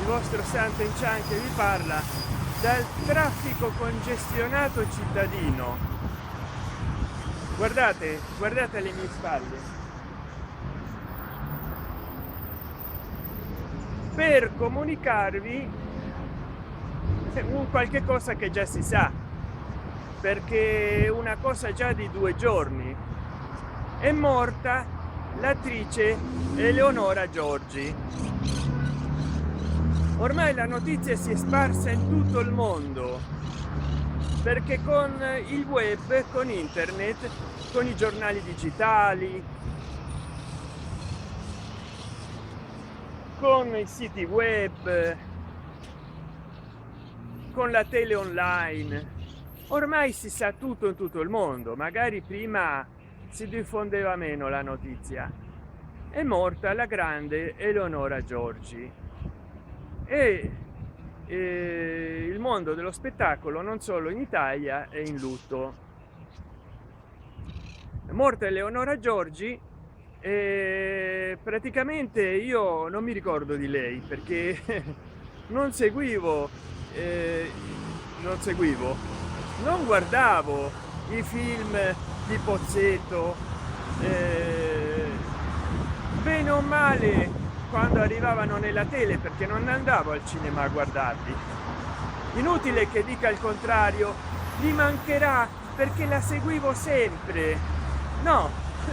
il vostro Santen Chan che vi parla dal traffico congestionato cittadino. Guardate, guardate alle mie spalle, per comunicarvi un qualche cosa che già si sa, perché una cosa già di 2 giorni: è morta l'attrice Eleonora Giorgi. Ormai la notizia si è sparsa in tutto il mondo, perché con il web, con internet, con i giornali digitali, con i siti web, con la tele online, ormai si sa tutto in tutto il mondo. Magari prima si diffondeva meno la notizia. È morta la grande Eleonora Giorgi e il mondo dello spettacolo, non solo in Italia, è in lutto. È morta Eleonora Giorgi e praticamente io non mi ricordo di lei, perché non seguivo, non guardavo i film di Pozzetto, bene o male quando arrivavano nella tele, perché non andavo al cinema a guardarli. Inutile che dica il contrario, mi mancherà perché la seguivo sempre. No,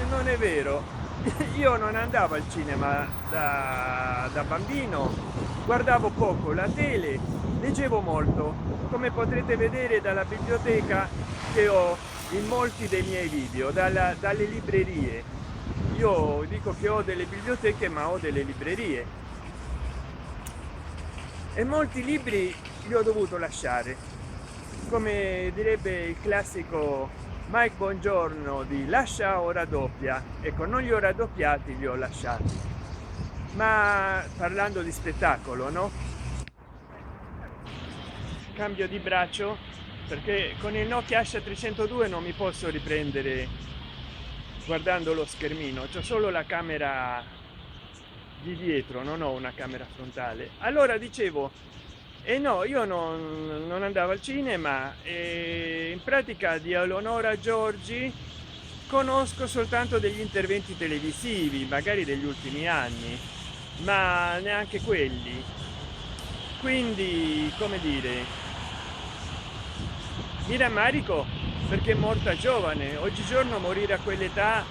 non è vero. Io non andavo al cinema da bambino, guardavo poco la tele, leggevo molto, come potrete vedere dalla biblioteca che ho in molti dei miei video, dalle librerie. Io dico che ho delle biblioteche, ma ho delle librerie, e molti libri li ho dovuto lasciare, come direbbe il classico Mike Bongiorno di lascia o raddoppia. Ecco, non li ho raddoppiati, li ho lasciati. Ma parlando di spettacolo, no, cambio di braccio, perché con il Nokia Asha 302 non mi posso riprendere guardando lo schermino, c'ho solo la camera di dietro, non ho una camera frontale. Allora dicevo, no, io non andavo al cinema, e in pratica di Eleonora Giorgi conosco soltanto degli interventi televisivi, magari degli ultimi anni, ma neanche quelli. Quindi, come dire, mi rammarico perché è morta giovane. Oggigiorno morire a quell'età,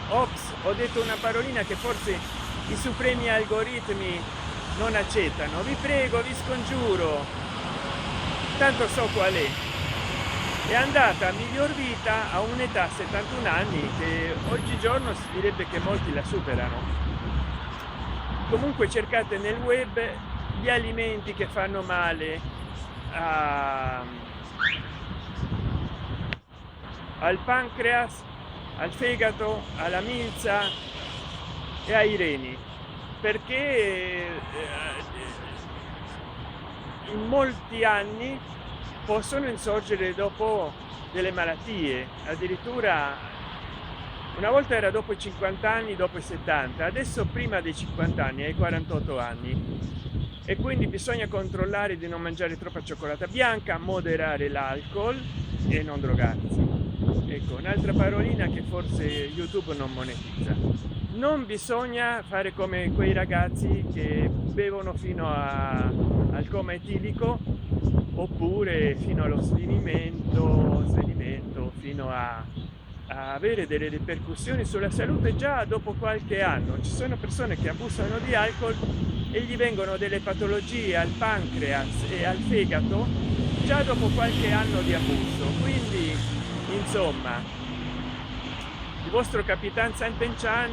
ops, ho detto una parolina che forse i supremi algoritmi non accettano. Vi prego, vi scongiuro, tanto so qual è andata a miglior vita a un'età 71 anni, che oggigiorno si direbbe che molti la superano. Comunque cercate nel web gli alimenti che fanno male al pancreas, al fegato, alla milza e ai reni, perché in molti anni possono insorgere dopo delle malattie. Addirittura una volta era dopo i 50 anni, dopo i 70, adesso prima dei 50 anni, ai 48 anni. E quindi bisogna controllare di non mangiare troppa cioccolata bianca, moderare l'alcol e non drogarsi. Ecco, un'altra parolina che forse YouTube non monetizza. Non bisogna fare come quei ragazzi che bevono fino al coma etilico, oppure fino allo svenimento, fino a avere delle ripercussioni sulla salute già dopo qualche anno. Ci sono persone che abusano di alcol e gli vengono delle patologie al pancreas e al fegato già dopo qualche anno di abuso. Quindi, insomma, il vostro Capitan Santen Chan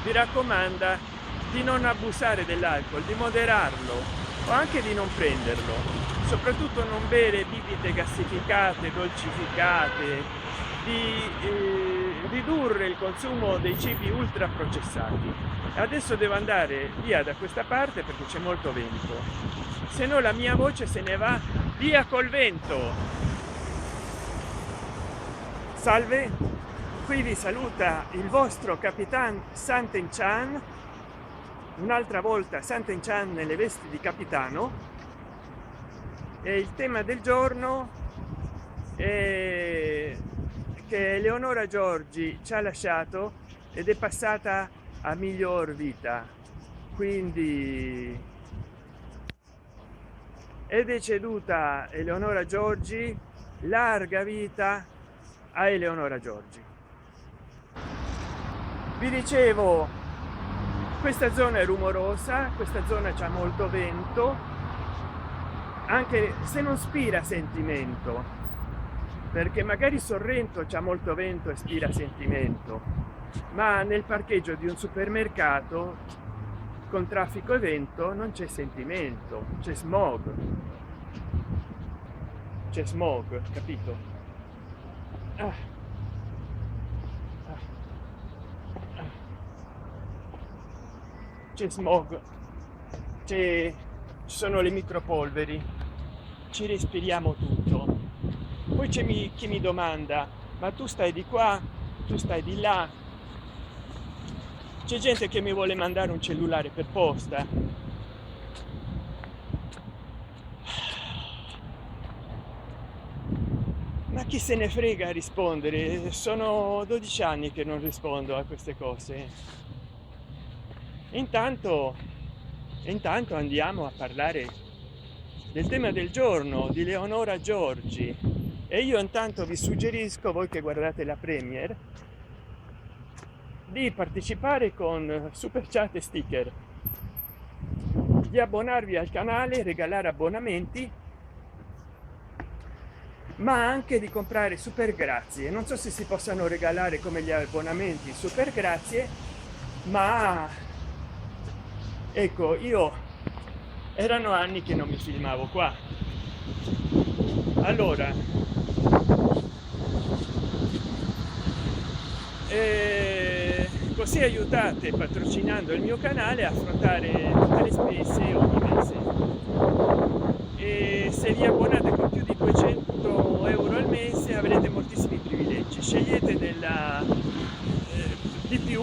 vi raccomanda di non abusare dell'alcol, di moderarlo o anche di non prenderlo, soprattutto non bere bibite gassificate, dolcificate, di ridurre il consumo dei cibi ultra processati. Adesso devo andare via da questa parte perché c'è molto vento, se no la mia voce se ne va via col vento. Salve, qui vi saluta il vostro Capitan Santen Chan un'altra volta Sant'Enchan nelle vesti di capitano, e il tema del giorno è che Eleonora Giorgi ci ha lasciato ed è passata a miglior vita, quindi è deceduta Eleonora Giorgi, larga vita a Eleonora Giorgi. Vi dicevo, questa zona è rumorosa, questa zona c'ha molto vento, anche se non spira sentimento, perché magari Sorrento c'ha molto vento e spira sentimento, ma nel parcheggio di un supermercato con traffico e vento non c'è sentimento, c'è smog, capito? Ah. C'è smog, ci sono le micropolveri, ci respiriamo tutto. Poi c'è chi mi domanda: ma tu stai di qua, tu stai di là? C'è gente che mi vuole mandare un cellulare per posta. Ma chi se ne frega a rispondere? Sono 12 anni che non rispondo a queste cose. Intanto andiamo a parlare del tema del giorno di Eleonora Giorgi, e io intanto vi suggerisco, voi che guardate la Premier, di partecipare con super chat e sticker, di abbonarvi al canale, regalare abbonamenti, ma anche di comprare super grazie. Non so se si possano regalare come gli abbonamenti super grazie, ma ecco, io erano anni che non mi filmavo qua, allora così aiutate patrocinando il mio canale a affrontare tutte le spese ogni mese, e se vi abbonate con più di 200 euro al mese avrete moltissimi privilegi. Scegliete di più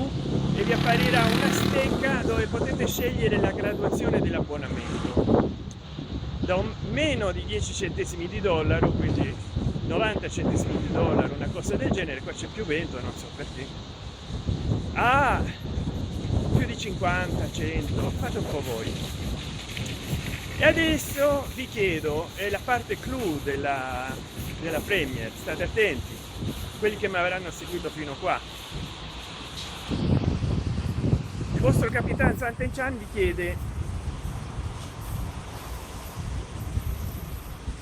e vi apparirà una stecca dove potete scegliere la graduazione dell'abbonamento, da meno di 10 centesimi di dollaro, quindi 90 centesimi di dollaro, una cosa del genere. Qua c'è più vento, non so perché, più di 50, 100, fate un po' voi. E adesso vi chiedo, è la parte clou della Premier, state attenti, quelli che mi avranno seguito fino qua. Il vostro capitano Sant'Enchan vi chiede: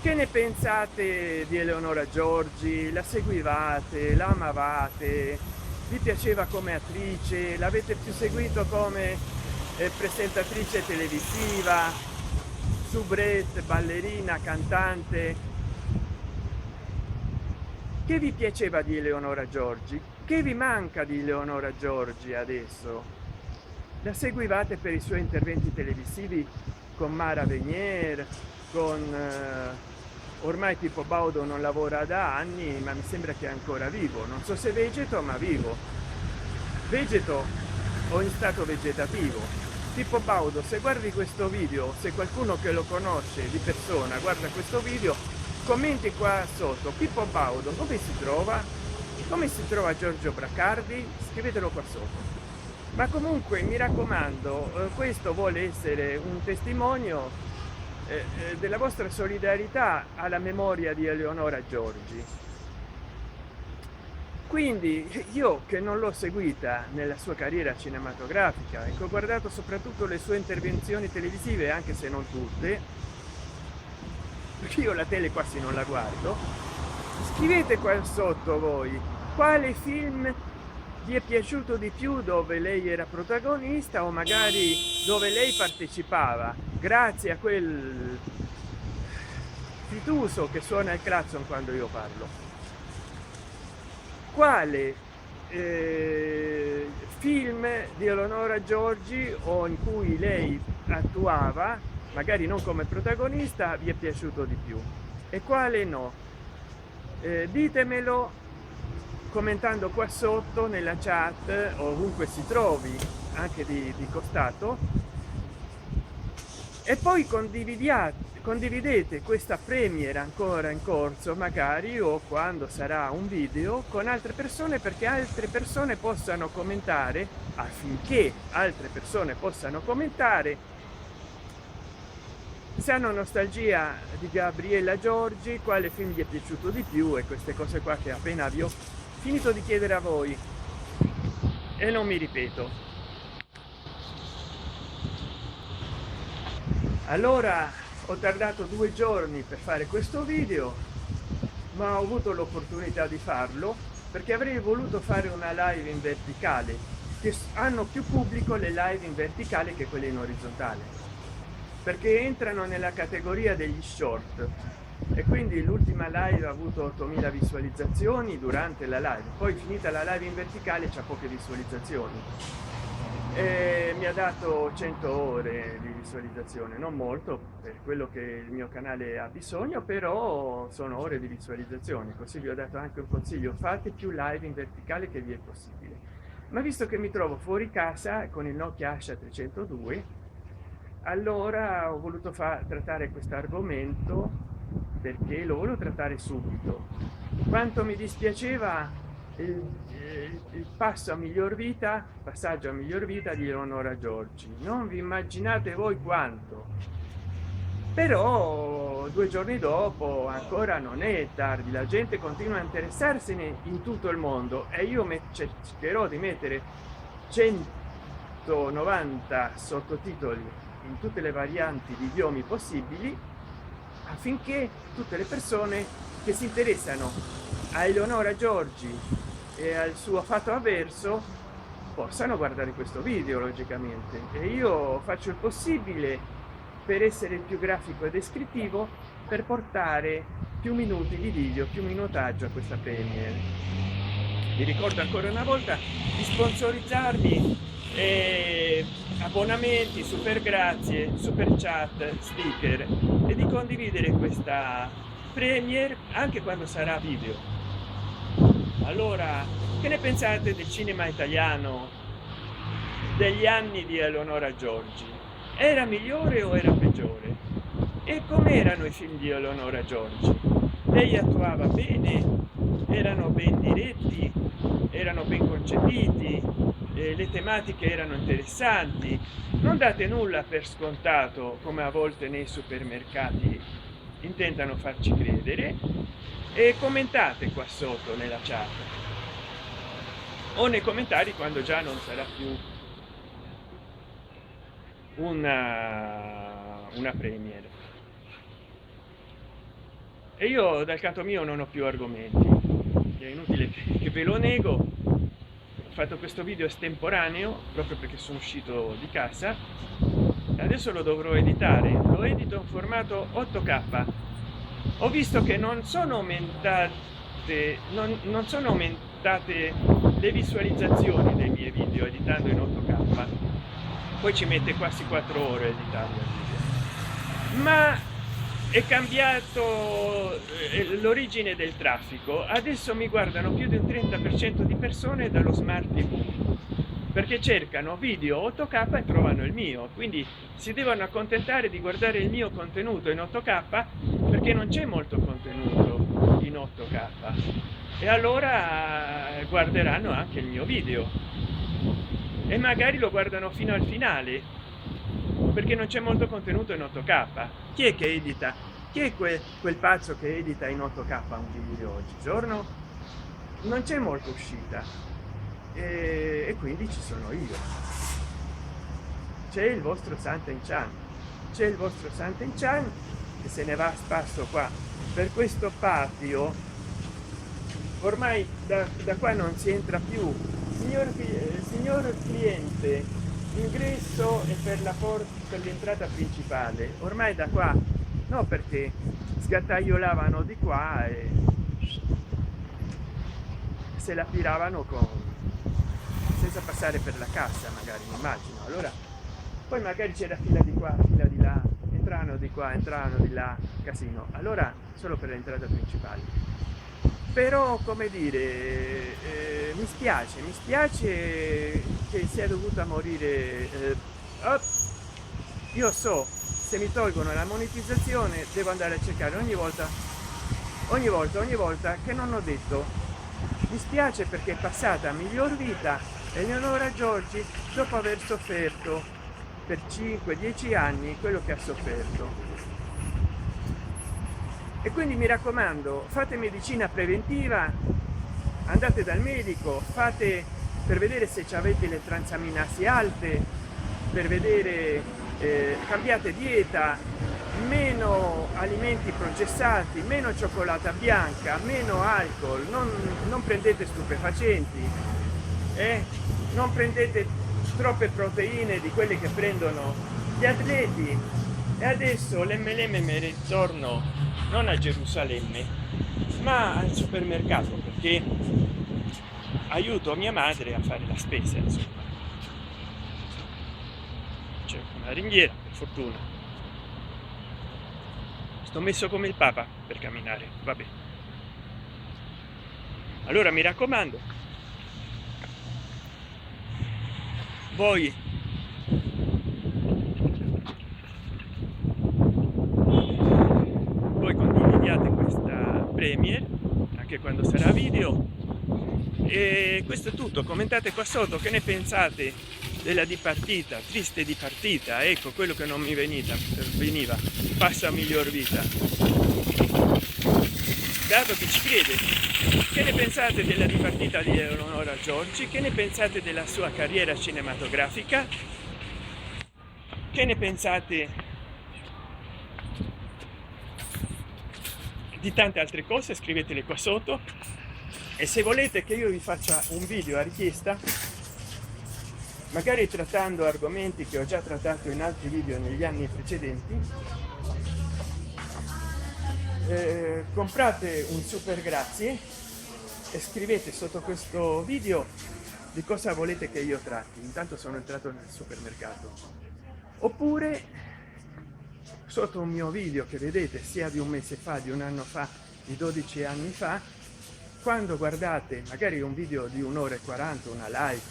che ne pensate di Eleonora Giorgi? La seguivate, la amavate, vi piaceva come attrice, l'avete più seguito come presentatrice televisiva, soubrette, ballerina, cantante? Che vi piaceva di Eleonora Giorgi? Che vi manca di Eleonora Giorgi adesso? La seguivate per i suoi interventi televisivi con Mara Venier, con ormai Pippo Baudo non lavora da anni, ma mi sembra che è ancora vivo, non so se vegeto, ma vivo, vegeto o in stato vegetativo. Pippo Baudo, se guardi questo video, se qualcuno che lo conosce di persona guarda questo video, commenti qua sotto: Pippo Baudo come si trova? Come si trova Giorgio Bracardi? Scrivetelo qua sotto. Ma comunque mi raccomando, questo vuole essere un testimonio della vostra solidarietà alla memoria di Eleonora Giorgi. Quindi io, che non l'ho seguita nella sua carriera cinematografica e che ho guardato soprattutto le sue intervenzioni televisive, anche se non tutte, perché io la tele quasi non la guardo, scrivete qua sotto voi quale film vi è piaciuto di più, dove lei era protagonista o magari dove lei partecipava, grazie a quel fituso che suona il clacson quando io parlo. Quale film di Eleonora Giorgi o in cui lei attuava, magari non come protagonista, vi è piaciuto di più e quale no? Ditemelo commentando qua sotto nella chat, ovunque si trovi, anche di costato, e poi condividete questa premiere ancora in corso, magari, o quando sarà un video, con altre persone, perché altre persone possano commentare, affinché altre persone possano commentare se hanno nostalgia di Gabriella Giorgi, quale film gli è piaciuto di più, e queste cose qua che appena vi ho finito di chiedere a voi, e non mi ripeto. Allora ho tardato 2 giorni per fare questo video, ma ho avuto l'opportunità di farlo perché avrei voluto fare una live in verticale, che hanno più pubblico le live in verticale che quelle in orizzontale, perché entrano nella categoria degli short, e quindi l'ultima live ha avuto 8000 visualizzazioni durante la live, poi finita la live in verticale c'ha poche visualizzazioni, e mi ha dato 100 ore di visualizzazione, non molto per quello che il mio canale ha bisogno, però sono ore di visualizzazione. Così vi ho dato anche un consiglio: fate più live in verticale che vi è possibile. Ma visto che mi trovo fuori casa con il Nokia Asha 302, allora ho voluto trattare questo argomento, perché lo volevo trattare subito. Quanto mi dispiaceva il passo a miglior vita, passaggio a miglior vita di Eleonora Giorgi, non vi immaginate voi quanto. Però 2 giorni dopo ancora non è tardi, la gente continua a interessarsene in tutto il mondo, e io cercherò di mettere 190 sottotitoli in tutte le varianti di idiomi possibili, affinché tutte le persone che si interessano a Eleonora Giorgi e al suo fatto avverso possano guardare questo video, logicamente. E io faccio il possibile per essere il più grafico e descrittivo, per portare più minuti di video, più minutaggio a questa premiere. Vi ricordo ancora una volta di sponsorizzarmi, abbonamenti, super grazie, super chat, sticker, e di condividere questa premiere anche quando sarà video. Allora, che ne pensate del cinema italiano degli anni di Eleonora Giorgi? Era migliore o era peggiore? E com'erano i film di Eleonora Giorgi? Lei attuava bene? Erano ben diretti? Erano ben concepiti? Le tematiche erano interessanti? Non date nulla per scontato, come a volte nei supermercati intentano farci credere, e commentate qua sotto nella chat o nei commentari quando già non sarà più una premiere. E io dal canto mio non ho più argomenti, è inutile che ve lo nego. Ho fatto questo video estemporaneo proprio perché sono uscito di casa e adesso lo dovrò editare. Lo edito in formato 8K. Ho visto che non sono aumentate le visualizzazioni dei miei video editando in 8K, poi ci mette quasi 4 ore editarlo il video, ma è cambiato l'origine del traffico. Adesso mi guardano più di un 30% di persone dallo smart TV, perché cercano video 8K e trovano il mio, quindi si devono accontentare di guardare il mio contenuto in 8K, perché non c'è molto contenuto in 8K, e allora guarderanno anche il mio video e magari lo guardano fino al finale, perché non c'è molto contenuto in 8K. Chi è che edita? Chi è quel pazzo che edita in 8K un video oggigiorno? Non c'è molta uscita, e quindi ci sono io. C'è il vostro Sant'Enchan, c'è il vostro Sant'Enchan che se ne va a spasso qua per questo patio. Ormai da qua non si entra più. Signor cliente, l'ingresso è per la porta, per l'entrata principale. Ormai da qua no, perché sgattaiolavano di qua e se la piravano senza passare per la cassa, magari, mi immagino. Allora poi magari c'era fila di qua, fila di là, entrano di qua, entrano di là, casino. Allora solo per l'entrata principale. però come dire, mi spiace che sia dovuta morire. Oh, io so, se mi tolgono la monetizzazione devo andare a cercare ogni volta che non ho detto mi spiace perché è passata a miglior vita Eleonora Giorgi dopo aver sofferto per 5-10 anni quello che ha sofferto. E quindi mi raccomando, fate medicina preventiva, andate dal medico, fate per vedere se avete le transaminasi alte, per vedere, cambiate dieta, meno alimenti processati, meno cioccolata bianca, meno alcol, non prendete stupefacenti, non prendete troppe proteine di quelle che prendono gli atleti. E adesso l'MLM mi ritorno non a Gerusalemme ma al supermercato, perché aiuto mia madre a fare la spesa, insomma. C'è una ringhiera, per fortuna. Sto messo come il Papa per camminare, vabbè. Allora mi raccomando, voi condividiate questa premiere anche quando sarà video, e questo è tutto. Commentate qua sotto che ne pensate della dipartita, triste dipartita, ecco quello che non mi veniva, passa a miglior vita. Dato che ci crede, che ne pensate della dipartita di Eleonora Giorgi? Che ne pensate della sua carriera cinematografica? Che ne pensate di tante altre cose? Scrivetele qua sotto, e se volete che io vi faccia un video a richiesta, magari trattando argomenti che ho già trattato in altri video negli anni precedenti, comprate un super grazie e scrivete sotto questo video di cosa volete che io tratti. Intanto sono entrato nel supermercato. Oppure sotto un mio video che vedete sia di un mese fa, di un anno fa, di 12 anni fa, quando guardate magari un video di 1 ora e 40, una live,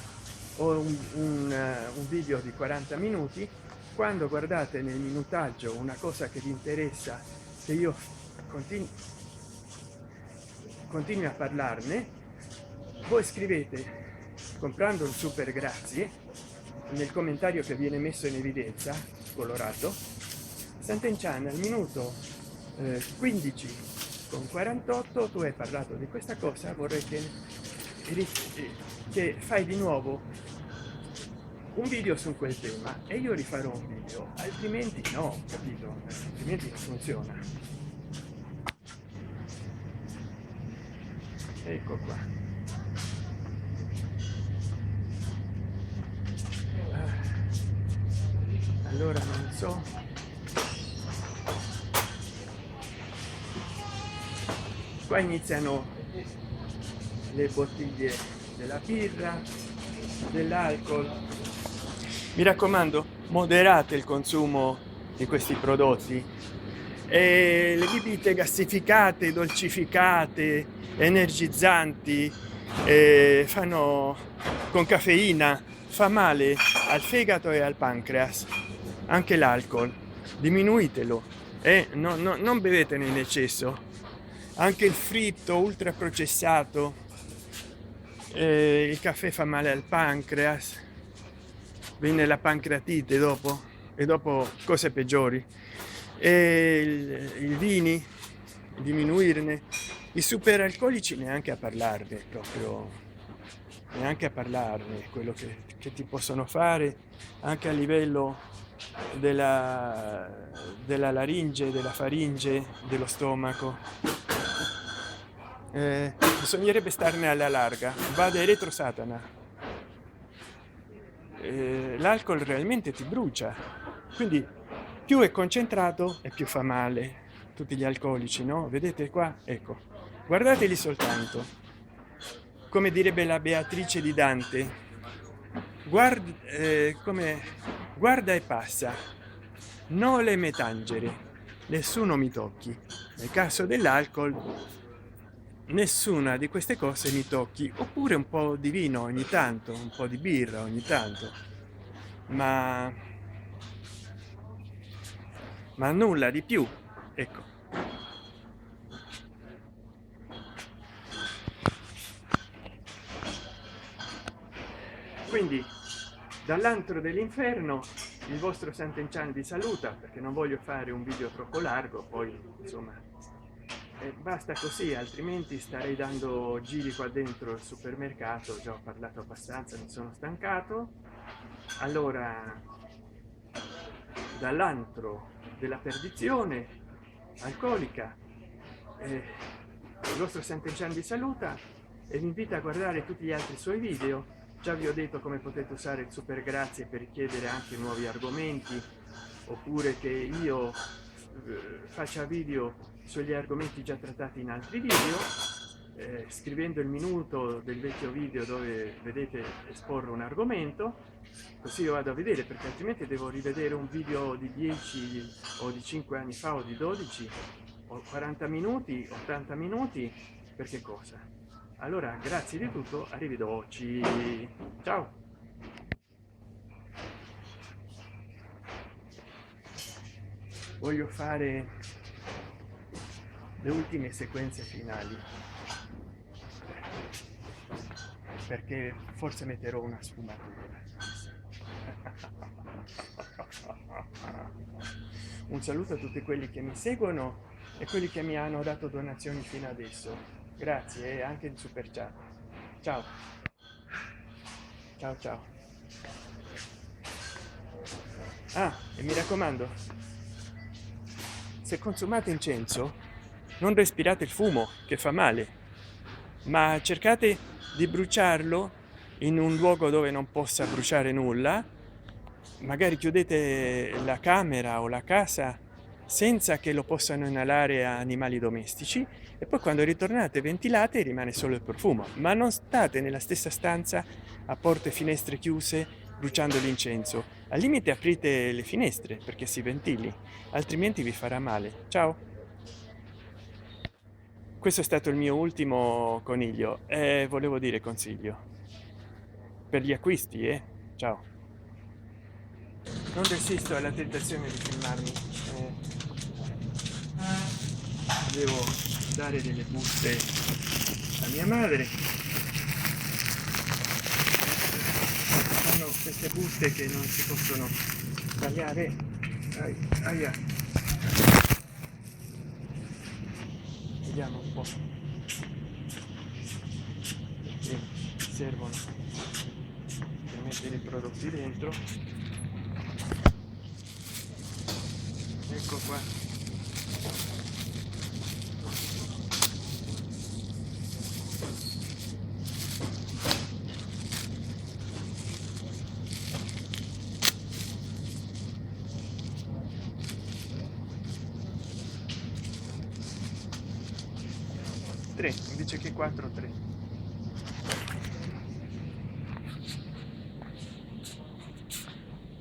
o un video di 40 minuti, quando guardate nel minutaggio una cosa che vi interessa, che io continui a parlarne, voi scrivete, comprando un super grazie, nel commentario che viene messo in evidenza colorato, Sant'Enchan al minuto 15 con 48 tu hai parlato di questa cosa, vorrei che fai di nuovo un video su quel tema e io rifarò un video, altrimenti no, capito? Altrimenti non funziona. Ecco qua. Allora non so, qua iniziano le bottiglie della birra, dell'alcol. Mi raccomando, moderate il consumo di questi prodotti, e le bibite gassificate, dolcificate, energizzanti, fanno con caffeina, fa male al fegato e al pancreas. Anche l'alcol diminuitelo, non bevetene in eccesso. Anche il fritto ultra processato, il caffè fa male al pancreas, viene la pancreatite dopo, e dopo cose peggiori. E i vini, diminuirne, i superalcolici neanche a parlarne, proprio neanche a parlarne, quello che ti possono fare anche a livello della laringe, della faringe, dello stomaco. Bisognerebbe starne alla larga. Vada retro Satana. L'alcol realmente ti brucia, quindi più è concentrato e più fa male. Tutti gli alcolici, no? Vedete qua? Ecco, guardateli soltanto, come direbbe la Beatrice di Dante, guarda e passa, non le metangere, nessuno mi tocchi. Nel caso dell'alcol nessuna di queste cose mi tocchi, oppure un po' di vino ogni tanto, un po' di birra ogni tanto, ma nulla di più, ecco. Quindi dall'antro dell'inferno il vostro Sant'Enchan vi saluta, perché non voglio fare un video troppo largo, poi insomma basta così, altrimenti starei dando giri qua dentro il supermercato. Già ho parlato abbastanza, mi sono stancato. Allora, dall'antro della perdizione alcolica, il vostro Sant'Enchan vi saluta e vi invita a guardare tutti gli altri suoi video. Già vi ho detto come potete usare il super grazie per richiedere anche nuovi argomenti, oppure che io faccia video sugli argomenti già trattati in altri video, scrivendo il minuto del vecchio video dove vedete esporre un argomento, così io vado a vedere, perché altrimenti devo rivedere un video di 10 o di 5 anni fa o di 12 o 40 minuti, 80 minuti, per che cosa? Allora, grazie di tutto, arrivederci, ciao. Voglio fare le ultime sequenze finali, perché forse metterò una sfumatura. Un saluto a tutti quelli che mi seguono e quelli che mi hanno dato donazioni fino adesso, grazie, e anche in super chat. Ciao ciao ciao. Ah, e mi raccomando, se consumate incenso non respirate il fumo, che fa male, ma cercate di bruciarlo in un luogo dove non possa bruciare nulla. Magari chiudete la camera o la casa senza che lo possano inalare animali domestici, e poi quando ritornate ventilate rimane solo il profumo, ma non state nella stessa stanza a porte e finestre chiuse bruciando l'incenso. Al limite aprite le finestre perché si ventili, altrimenti vi farà male. Ciao. Questo è stato il mio ultimo coniglio e volevo dire consiglio per gli acquisti, ciao. Non resisto alla tentazione di filmarmi, devo dare delle buste a mia madre. Sono queste buste che non si possono tagliare. Aia. Vediamo un po', perché servono per mettere i prodotti dentro. Ecco qua. Tre invece che 4, 3.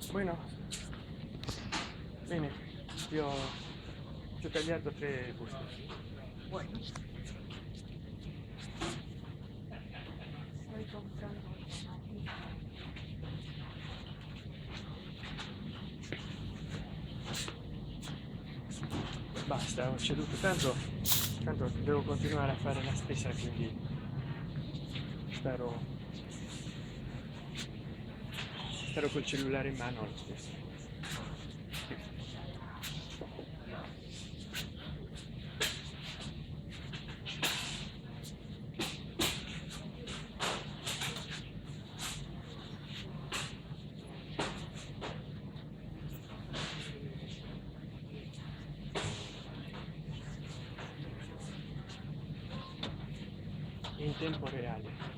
Bueno, bene, io ti ho tagliato 3 buste. Bueno. Stai comprando. Basta, ho ceduto tanto devo continuare a fare la spesa, quindi starò col cellulare in mano lo stesso. In tempo reale.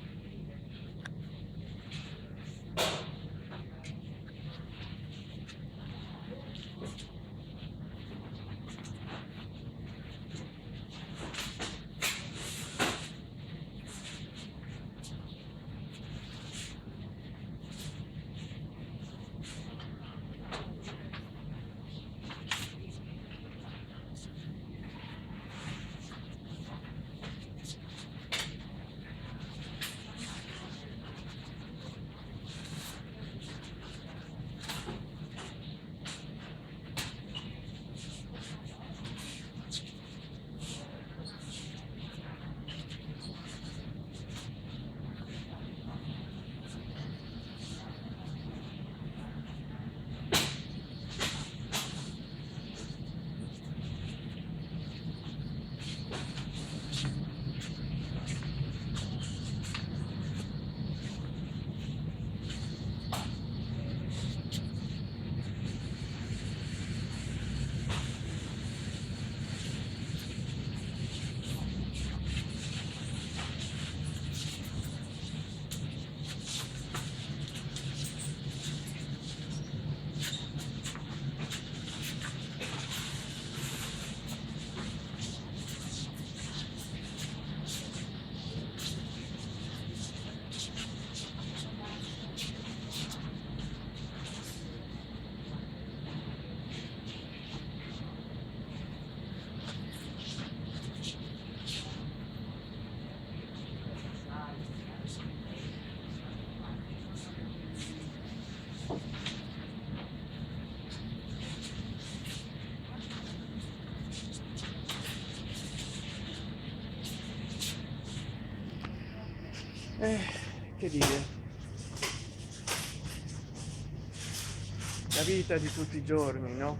che dire, la vita di tutti i giorni, no?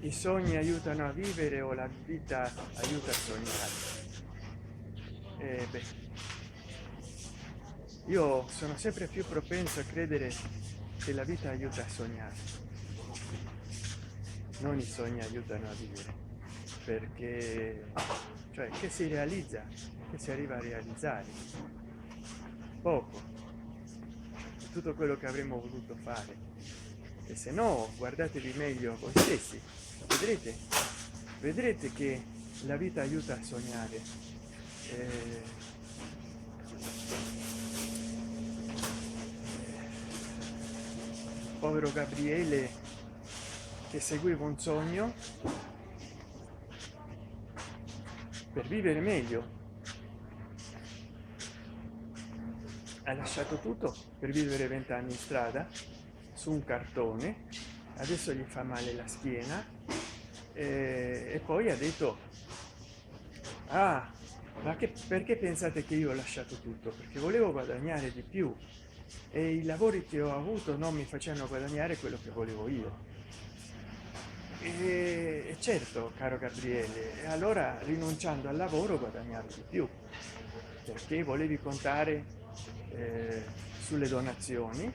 I sogni aiutano a vivere o la vita aiuta a sognare? Beh, io sono sempre più propenso a credere che la vita aiuta a sognare, non i sogni aiutano a vivere, perché cioè che si realizza, che si arriva a realizzare poco di tutto quello che avremmo voluto fare, e se no guardatevi meglio voi stessi, vedrete che la vita aiuta a sognare. Povero Gabriele che seguiva un sogno per vivere meglio, ha lasciato tutto per vivere 20 anni in strada su un cartone, adesso gli fa male la schiena, e poi ha detto: ah, ma perché pensate che io ho lasciato tutto? Perché volevo guadagnare di più e i lavori che ho avuto non mi facevano guadagnare quello che volevo io. E certo, caro Gabriele, e allora rinunciando al lavoro guadagnavi di più, perché volevi contare sulle donazioni,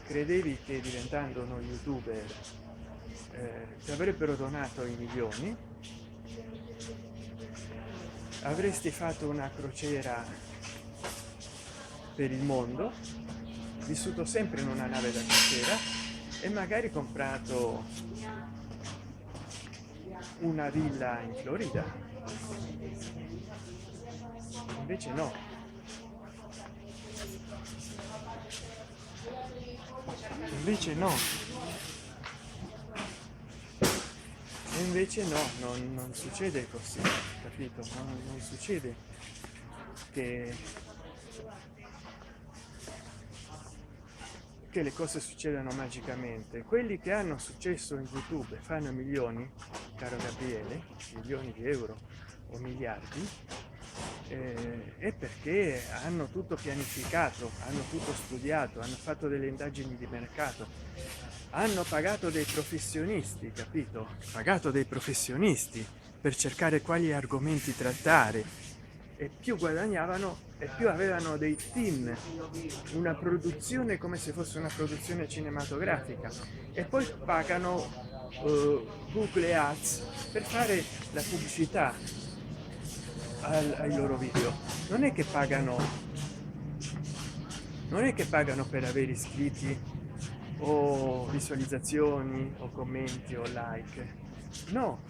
credevi che diventando uno youtuber ti avrebbero donato i milioni, avresti fatto una crociera per il mondo, vissuto sempre in una nave da crociera e magari comprato una villa in Florida. Invece no, invece no, e invece no, non succede così, capito? Non succede che le cose succedano magicamente. Quelli che hanno successo in YouTube e fanno milioni, caro Gabriele, milioni di euro o miliardi, è perché hanno tutto pianificato, hanno tutto studiato, hanno fatto delle indagini di mercato, hanno pagato dei professionisti, capito? Pagato dei professionisti per cercare quali argomenti trattare, e più guadagnavano e più avevano dei team, una produzione come se fosse una produzione cinematografica, e poi pagano Google Ads per fare la pubblicità ai loro video. Non è che pagano per avere iscritti o visualizzazioni o commenti o like, no,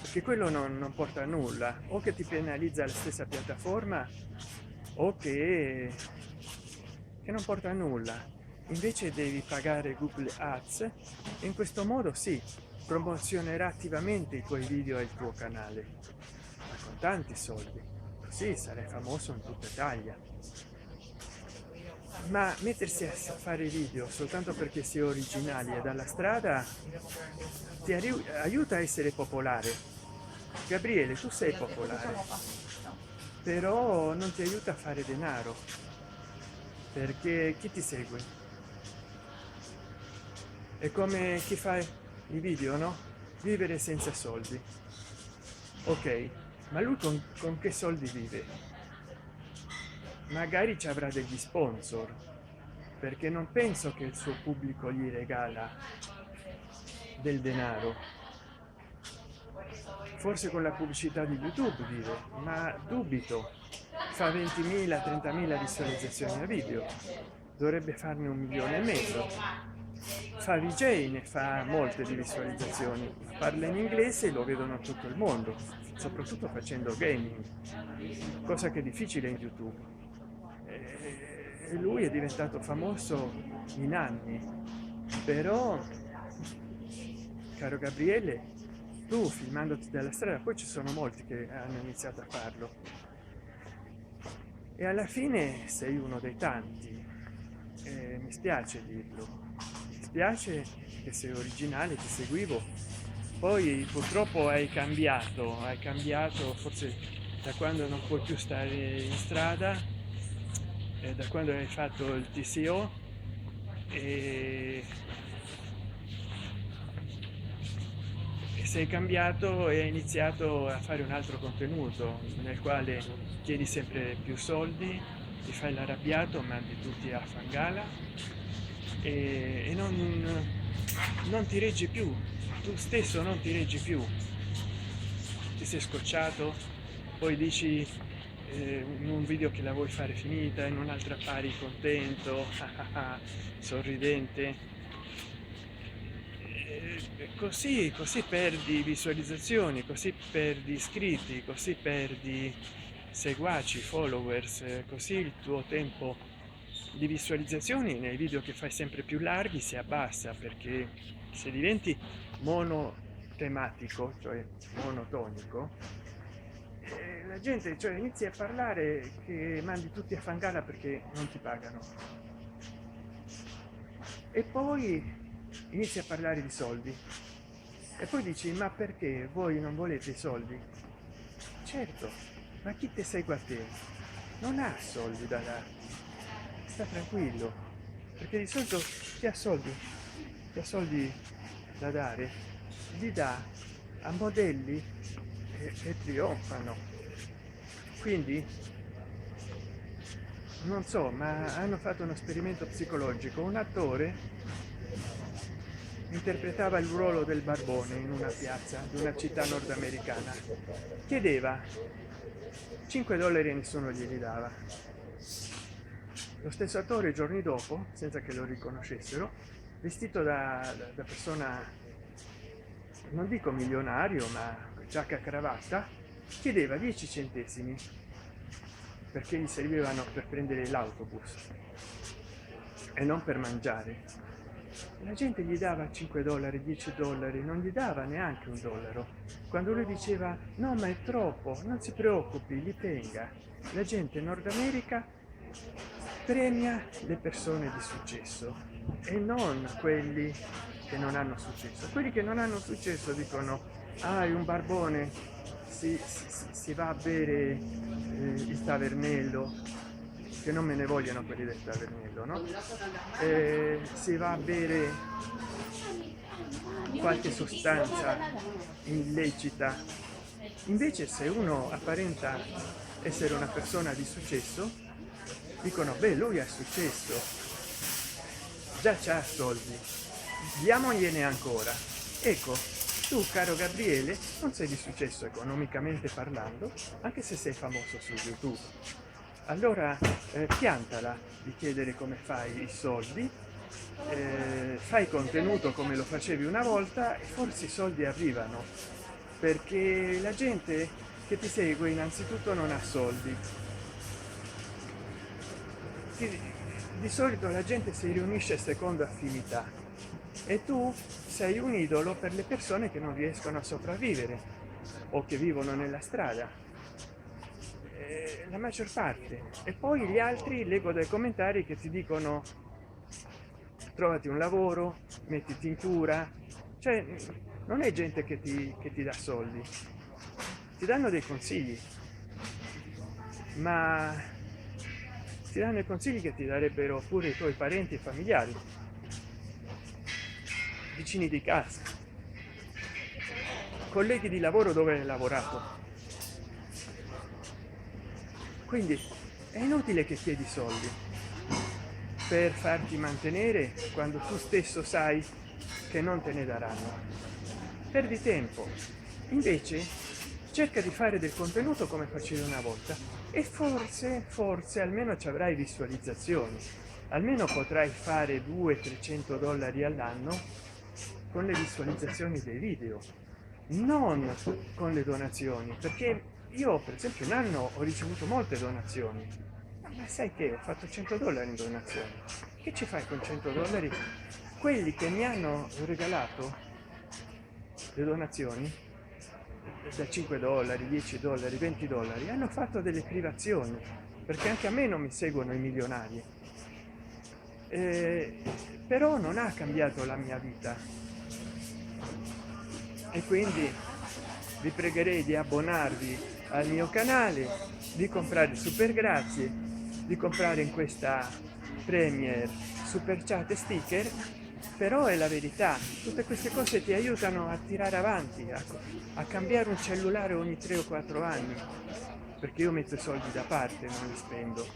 perché quello non porta a nulla, o che ti penalizza la stessa piattaforma o che non porta a nulla. Invece devi pagare Google Ads e in questo modo sì, promozionerà attivamente i tuoi video e il tuo canale, ma con tanti soldi, così sarai famoso in tutta Italia. Ma mettersi a fare video soltanto perché si è originali e dalla strada ti aiuta a essere popolare. Gabriele, tu sei popolare, però non ti aiuta a fare denaro, perché chi ti segue? È come chi fa i video, no? Vivere senza soldi. Ok, ma lui con che soldi vive? Magari ci avrà degli sponsor, perché non penso che il suo pubblico gli regala del denaro. Forse con la pubblicità di YouTube vive, ma dubito. Fa 20.000 30.000 visualizzazioni a video, dovrebbe farne 1,5 milioni. Fa VJ, ne fa molte di visualizzazioni, parla in inglese e lo vedono tutto il mondo, soprattutto facendo gaming, cosa che è difficile in YouTube, e lui è diventato famoso in anni. Però, caro Gabriele, tu filmandoti dalla strada, poi ci sono molti che hanno iniziato a farlo, e alla fine sei uno dei tanti, mi spiace dirlo, mi spiace che sei originale, ti seguivo, poi purtroppo hai cambiato, forse da quando non puoi più stare in strada, da quando hai fatto il TCO e, e sei cambiato e hai iniziato a fare un altro contenuto nel quale chiedi sempre più soldi, ti fai l'arrabbiato, mandi tutti a Fangala e non ti reggi più, tu stesso non ti reggi più, ti sei scocciato, poi dici in un video che la vuoi fare finita, in un'altra pari contento, sorridente, così perdi visualizzazioni, così perdi iscritti, così perdi seguaci, followers, così il tuo tempo di visualizzazioni nei video che fai sempre più larghi si abbassa, perché se diventi monotematico, cioè monotonico, la gente, cioè, inizi a parlare che mandi tutti a Fangala perché non ti pagano e poi inizi a parlare di soldi e poi dici ma perché voi non volete i soldi? Certo, ma chi te segue a te non ha soldi da darti, sta tranquillo, perché di solito chi ha soldi da dare li dà a modelli e trionfano. Quindi non so, ma hanno fatto uno esperimento psicologico, un attore interpretava il ruolo del barbone in una piazza di una città nordamericana, chiedeva $5 e nessuno glieli dava. Lo stesso attore giorni dopo, senza che lo riconoscessero, vestito da persona, non dico milionario, ma giacca e cravatta, chiedeva 10 centesimi perché gli servivano per prendere l'autobus e non per mangiare. La gente gli dava $5, $10, non gli dava neanche $1. Quando lui diceva no ma è troppo, non si preoccupi, li tenga, la gente in Nord America premia le persone di successo e non quelli che non hanno successo. Quelli che non hanno successo dicono ah, è un barbone, si va a bere il tavernello, che non me ne vogliono quelli del tavernello, no? Si va a bere qualche sostanza illecita. Invece se uno apparenta essere una persona di successo, dicono beh, lui ha successo, già c'ha soldi, diamogliene ancora. Ecco, tu caro Gabriele non sei di successo economicamente parlando, anche se sei famoso su YouTube. Allora piantala di chiedere come fai i soldi, fai contenuto come lo facevi una volta e forse i soldi arrivano, perché la gente che ti segue innanzitutto non ha soldi. Di solito la gente si riunisce secondo affinità e tu sei un idolo per le persone che non riescono a sopravvivere o che vivono nella strada, la maggior parte. E poi gli altri leggo dai commentari che ti dicono trovati un lavoro, mettiti in cura, cioè non è gente che ti dà soldi, ti danno dei consigli, ma ti danno i consigli che ti darebbero pure i tuoi parenti e familiari, vicini di casa, colleghi di lavoro dove hai lavorato. Quindi è inutile che chiedi soldi per farti mantenere quando tu stesso sai che non te ne daranno. Perdi tempo. Invece cerca di fare del contenuto come facevi una volta e forse almeno ci avrai visualizzazioni, almeno potrai fare $200-300 all'anno con le visualizzazioni dei video, non con le donazioni, perché io per esempio un anno ho ricevuto molte donazioni, ma sai che ho fatto $100 in donazioni. Che ci fai con $100? Quelli che mi hanno regalato le donazioni da $5, $10, $20 hanno fatto delle privazioni, perché anche a me non mi seguono i milionari, però non ha cambiato la mia vita e quindi vi pregherei di abbonarvi al mio canale, di comprare super grazie, di comprare in questa Premier super chat e sticker. Però è la verità, tutte queste cose ti aiutano a tirare avanti, a cambiare un cellulare ogni 3 o 4 anni, perché io metto i soldi da parte, non li spendo.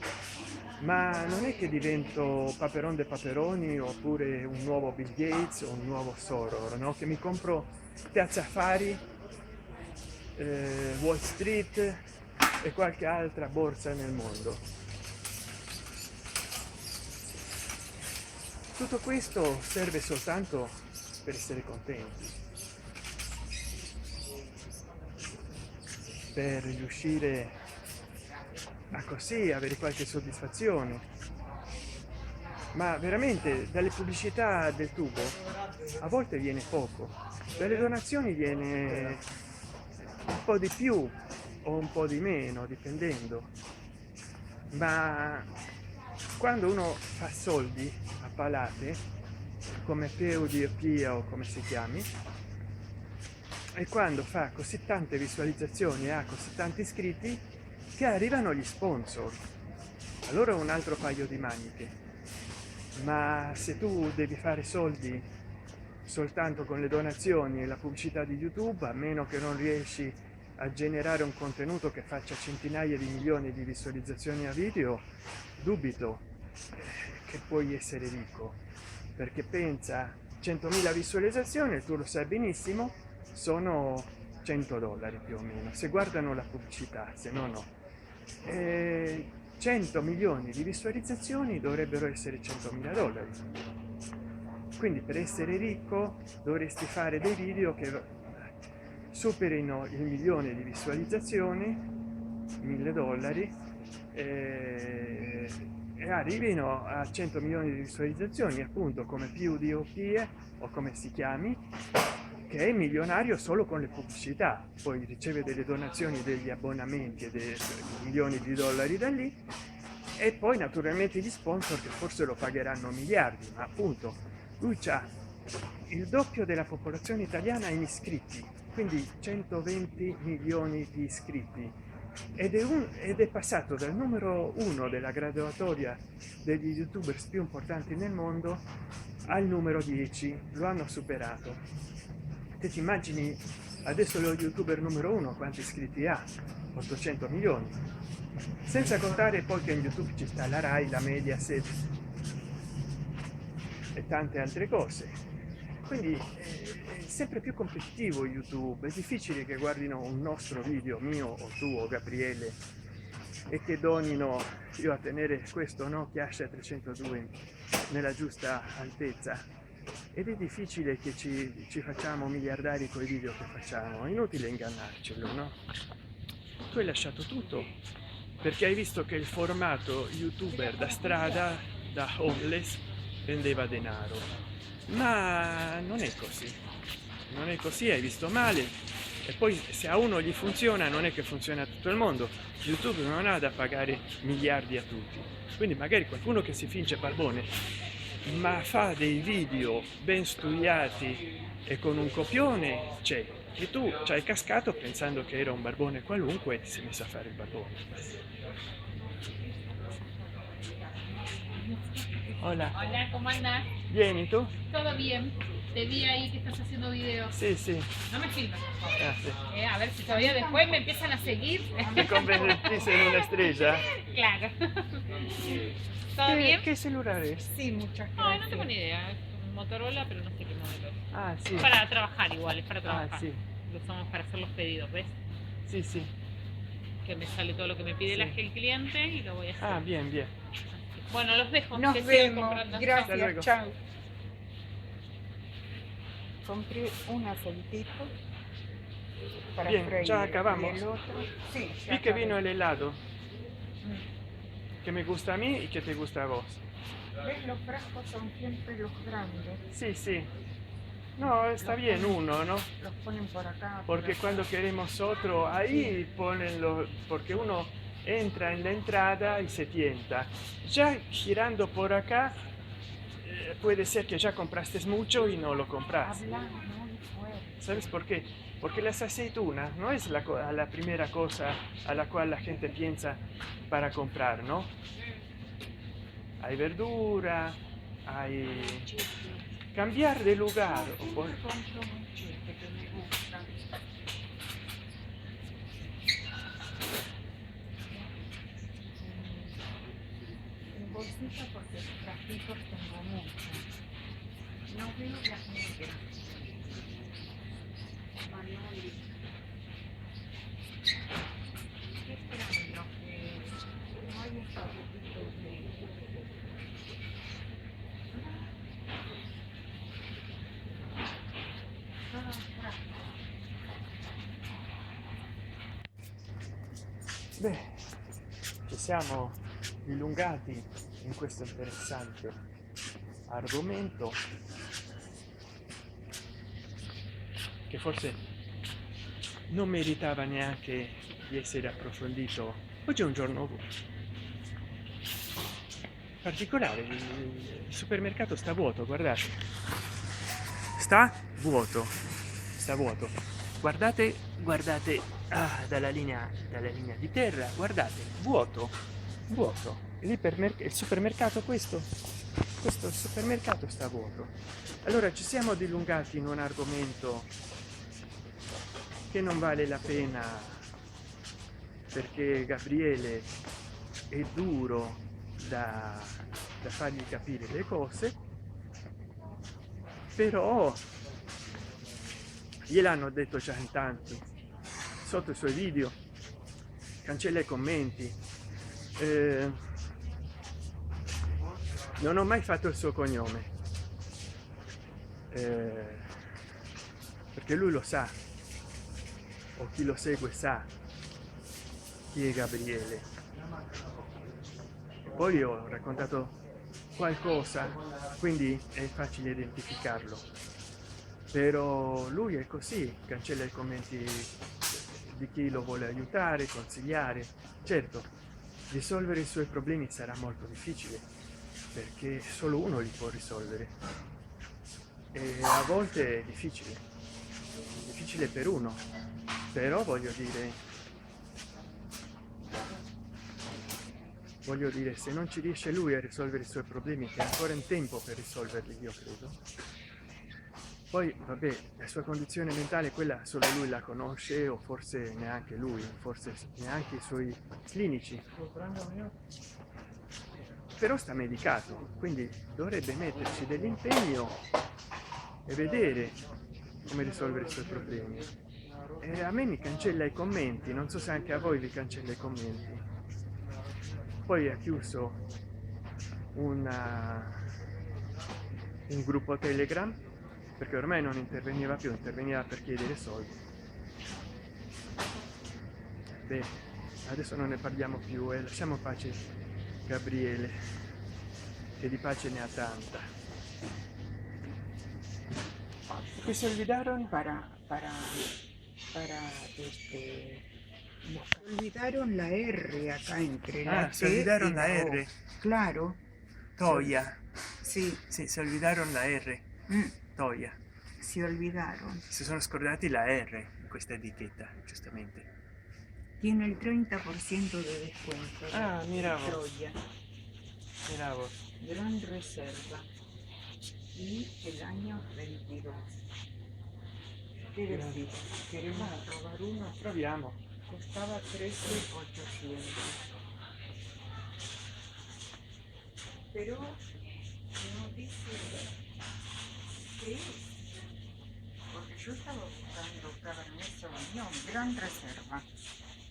Ma non è che divento Paperon de Paperoni oppure un nuovo Bill Gates o un nuovo Soror, no? Che mi compro Piazza Affari, Wall Street e qualche altra borsa nel mondo. Tutto questo serve soltanto per essere contenti, per riuscire a così avere qualche soddisfazione. Ma veramente dalle pubblicità del tubo a volte viene poco, dalle donazioni viene un po' di più o un po' di meno, dipendendo. Ma quando uno fa soldi a palate, come PewDiePie o come si chiami, e quando fa così tante visualizzazioni e ha così tanti iscritti, che arrivano gli sponsor, allora è un altro paio di maniche. Ma se tu devi fare soldi soltanto con le donazioni e la pubblicità di YouTube, a meno che non riesci a generare un contenuto che faccia centinaia di milioni di visualizzazioni a video, dubito che puoi essere ricco, perché pensa, 100.000 visualizzazioni, tu lo sai benissimo, sono $100 più o meno, se guardano la pubblicità, se no no. 100 milioni di visualizzazioni dovrebbero essere $100.000. Quindi per essere ricco dovresti fare dei video che superino il 1.000.000 di visualizzazioni, $1.000, e arrivino a 100 milioni di visualizzazioni, appunto, come PewDiePie o come si chiami, che è milionario solo con le pubblicità, poi riceve delle donazioni, degli abbonamenti e dei milioni di dollari da lì, e poi naturalmente gli sponsor che forse lo pagheranno miliardi, ma appunto lui c'ha il doppio della popolazione italiana in iscritti, quindi 120 milioni di iscritti, ed è passato dal numero 1 della graduatoria degli youtubers più importanti nel mondo al numero 10, lo hanno superato. Te ti immagini adesso lo youtuber numero 1 quanti iscritti ha? 800 milioni, senza contare poi che in YouTube ci sta la Rai, la Mediaset e tante altre cose. Quindi è sempre più competitivo YouTube, è difficile che guardino un nostro video, mio o tuo, Gabriele, e che donino, io a tenere questo Nokia Asha 302 nella giusta altezza, ed è difficile che ci facciamo miliardari con i video che facciamo, è inutile ingannarcelo, no? Tu hai lasciato tutto perché hai visto che il formato youtuber da strada, da homeless, rendeva denaro, ma non è così, non è così, hai visto male. E poi se a uno gli funziona, non è che funziona a tutto il mondo, YouTube non ha da pagare miliardi a tutti, quindi magari qualcuno che si finge barbone ma fa dei video ben studiati e con un copione c'è, e tu ci hai cascato pensando che era un barbone qualunque e ti sei messo a fare il barbone. Hola. Hola, ¿cómo andas? Bien, ¿y tú? Todo bien. Te vi ahí que estás haciendo videos. Sí, sí. No me filmes, por favor. Ah, sí. A ver si todavía después me empiezan a seguir. ¿Te convertís en una estrella? Claro. ¿Todo bien? ¿Qué celular es? Sí, muchas No, gracias. no tengo ni idea. Es un Motorola, pero no sé qué modelo. Ah, sí. Es para trabajar igual, es para Ah, trabajar. sí. Lo usamos para hacer los pedidos, ¿ves? Sí, sí. Que me sale todo lo que me pide Sí. el cliente y lo voy a hacer. Ah, bien, bien. Bueno, los dejo. Nos que sigan vemos. comprando. Hasta Gracias, luego. chao. Compré un aceitito para Bien, freír. ya acabamos. Y el otro, sí, ya Vi que acabé. vino el helado, Mm. que me gusta a mí y que te gusta a vos. ¿Ves? Los frascos son siempre los grandes. Sí, sí. No, está bien uno, ¿no? Los ponen por acá. Porque por cuando acá. queremos otro, ahí ponen los... Porque uno entra en la entrada y se tienta. Ya girando por acá, puede ser que ya compraste mucho y no lo compraste. Habla muy fuerte. ¿Sabes por qué? Porque las aceitunas no es la primera cosa a la cual la gente piensa para comprar, ¿no? Hay verdura, hay... Cambiar de lugar. Yo siempre compro muchete que me gusta. En bolsita porque trajitos tengo mucho. No veo las negras. Manoli. Qué extraño que no hay paquetitos de... Todas frescas. Beh, ci siamo dilungati in questo interessante argomento che forse non meritava neanche di essere approfondito. Oggi è un giorno particolare, il supermercato sta vuoto, guardate. Sta vuoto, sta vuoto. Guardate, guardate, dalla linea di terra, guardate, vuoto, vuoto. Il supermercato questo supermercato sta vuoto. Allora ci siamo dilungati in un argomento che non vale la pena perché Gabriele è duro da fargli capire le cose, però gliel'hanno detto già in tanti sotto i suoi video, cancella i commenti. Non ho mai fatto il suo cognome perché lui lo sa, o chi lo segue sa chi è Gabriele. E poi ho raccontato qualcosa, quindi è facile identificarlo, però lui è così, cancella i commenti di chi lo vuole aiutare, consigliare. Certo, risolvere i suoi problemi sarà molto difficile perché solo uno li può risolvere e a volte è difficile per uno, però voglio dire, se non ci riesce lui a risolvere i suoi problemi, che è ancora in tempo per risolverli, io credo. Poi, vabbè, la sua condizione mentale, quella solo lui la conosce, o forse neanche lui, forse neanche i suoi clinici. Però sta medicato, quindi dovrebbe metterci dell'impegno e vedere come risolvere i suoi problemi. E a me mi cancella i commenti, non so se anche a voi vi cancella i commenti. Poi ha chiuso un gruppo Telegram perché ormai non interveniva più, interveniva per chiedere soldi. Beh, adesso non ne parliamo più e lasciamo pace Gabriele, che di pace ne ha tanta. ¿Qué se olvidaron? Para olvidaron la R acá entre la se T olvidaron y la O. R. Claro, Toya. sí. Sì, se olvidaron la R. Toya. Si olvidaron. Si sono scordati la R in questa etichetta, giustamente. Tiene el 30% de descuento. Ah, mira vos. Troya, Mira vos. gran reserva. Y el año 22. ¿Qué decís? ¿Queremos probar uno? Proviamo. Costaba 13.800. Pero no dice qué es. Porque yo estaba buscando Cabernet Sauvignon, gran reserva.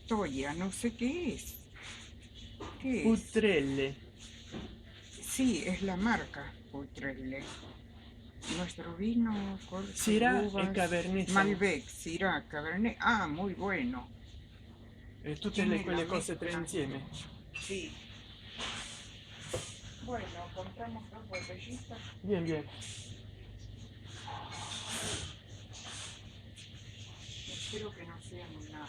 Toya, no sé qué es. ¿Qué es? Putrelle. Sí, es la marca Putrelle. Nuestro vino, Corso, Syrah e uvas, Cabernet. Malbec, Syrah, Cabernet. Ah, muy bueno. Tutte quelle cose tre insieme. Sí. Bueno, compramos dos botellitas. Bien, bien. Espero que no sean nada.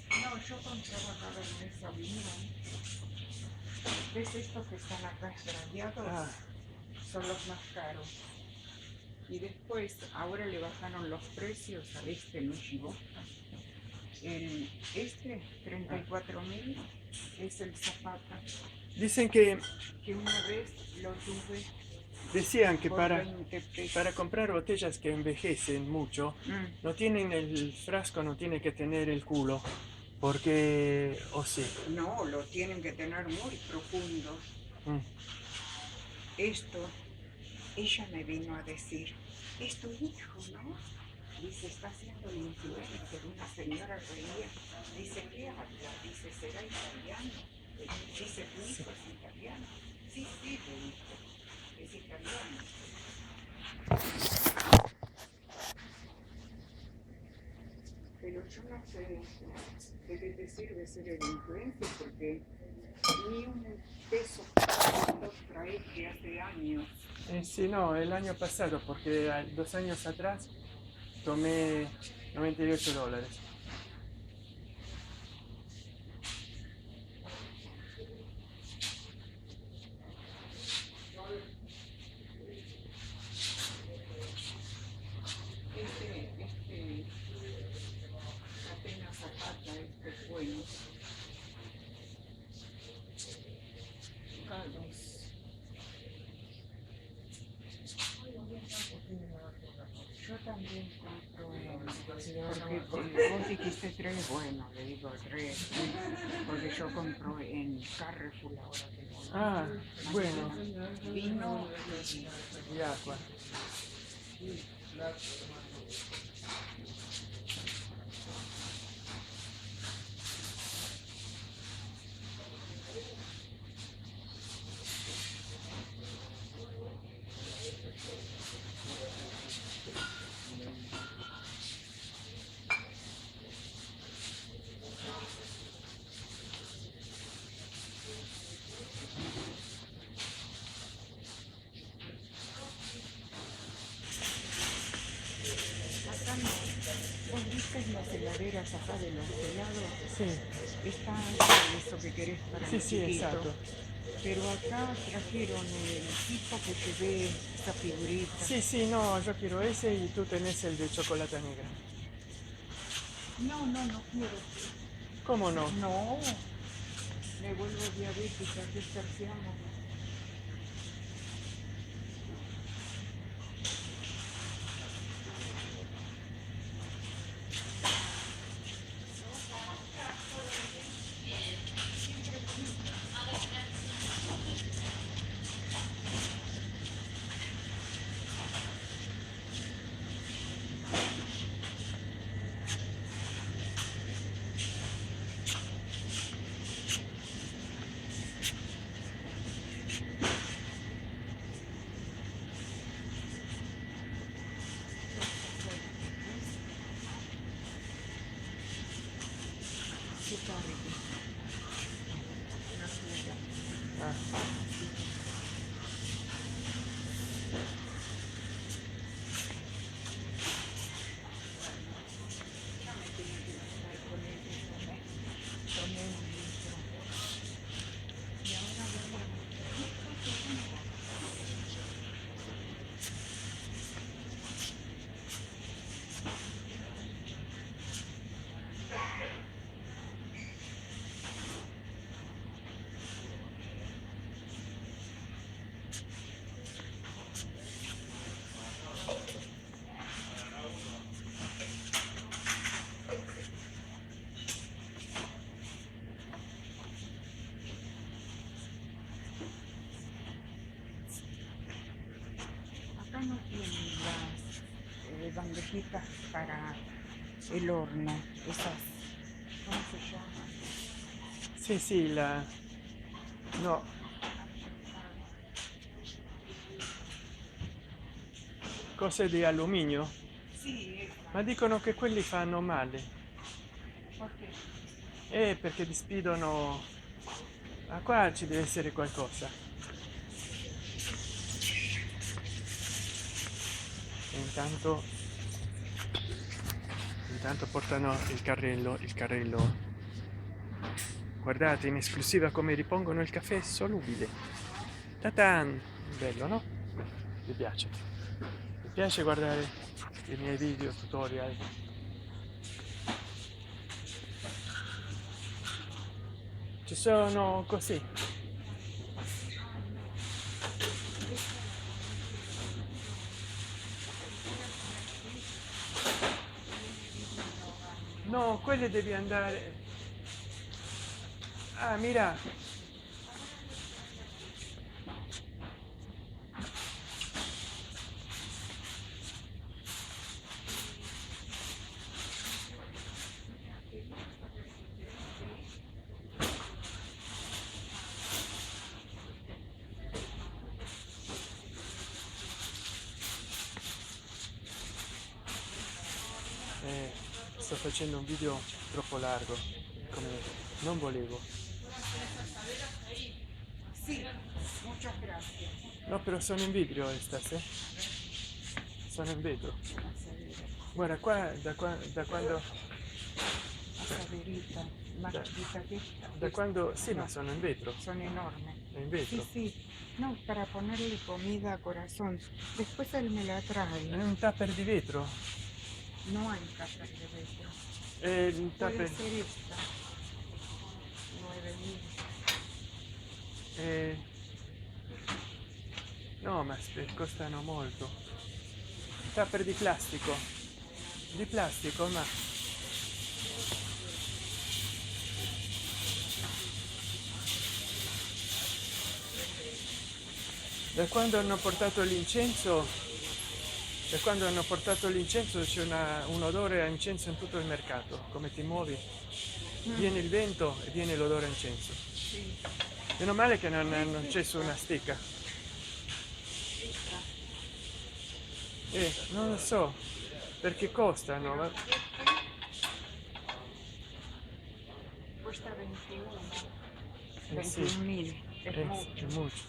No, yo compraba Cabernet Sauvignon. ¿Ves estos que están acá extraviados? Ah, Son los más caros. Y después, ahora le bajaron los precios a este, no llegó. Este, 34.000, es el Zapata, dicen que, que una vez lo tuve decían que por para 20 pesos. Para comprar botellas que envejecen mucho, no tienen el frasco, no tiene que tener el culo, porque, o sí. No, lo tienen que tener muy profundo. Mm. Esto, ella me vino a decir, es tu hijo, ¿no? Dice, está haciendo el influencer, una señora reía. Dice, ¿qué habla? Dice, ¿será italiano? Dice, ¿tu hijo es italiano? Sí, le dijo, es italiano. Pero yo no sé de qué te sirve ser el influencer, porque ni un peso lo traes de hace años. Sí, no, el año pasado, porque 2 años atrás tomé $98. Apenas Zapata, este es bueno. Yo también compro porque vos dijiste 3, bueno, le digo 3, porque yo compro en Carrefour ahora que voy. Ah, bueno, Vino y agua. acá no. Vos viste las heladeras acá de los helados. Sí, Está eso que querés para sí, el sí, chiquito. exacto. Pero acá trajeron el tipo que llevé esta figurita. Sí, sí, no, yo quiero ese y tú tenés el de chocolate negra. No quiero. ¿Cómo no? No, me vuelvo diabética, ¿qué terciamos? ¿Qué tal? Ah. Acá no tienen las bandejitas para el horno, esas, ¿cómo se llaman? Sí, sì, no, cose di alluminio, Sì, esa. ma dicono che quelli fanno male, Perché? perché dispidono, ma qua ci deve essere qualcosa. E intanto portano il carrello Guardate in esclusiva come ripongono il caffè solubile. Tatan! Bello, no? Mi piace. Mi piace guardare i miei video tutorial. Ci sono così. No, quelle devi andare. Ah, mira. Sto facendo un video troppo largo, come non volevo. Sí, muchas gracias. No, però sono in video stasera. Sono in vetro. Guarda qua, da quando. Asaderita, más Da- chiquita que esta. Da quando. Sì, ma No, sono in vetro. son enormes. È in Sí, vetro. sí. No, para ponerle comida a corazón. Después él me la È trae. un tupper di vetro. No hay cajas de vetro. È un Puede tupper. ser esta. 9.000. No, ma costano molto. Tupper di plastico. Di plastico, ma. Da quando hanno portato l'incenso c'è un odore a incenso in tutto il mercato. Come ti muovi viene il vento e viene l'odore a incenso. Sí. Meno male che non c'è su una stecca. Non lo so perché costano. Cuesta 21. Sì, 21.000. Es è mucho. molto.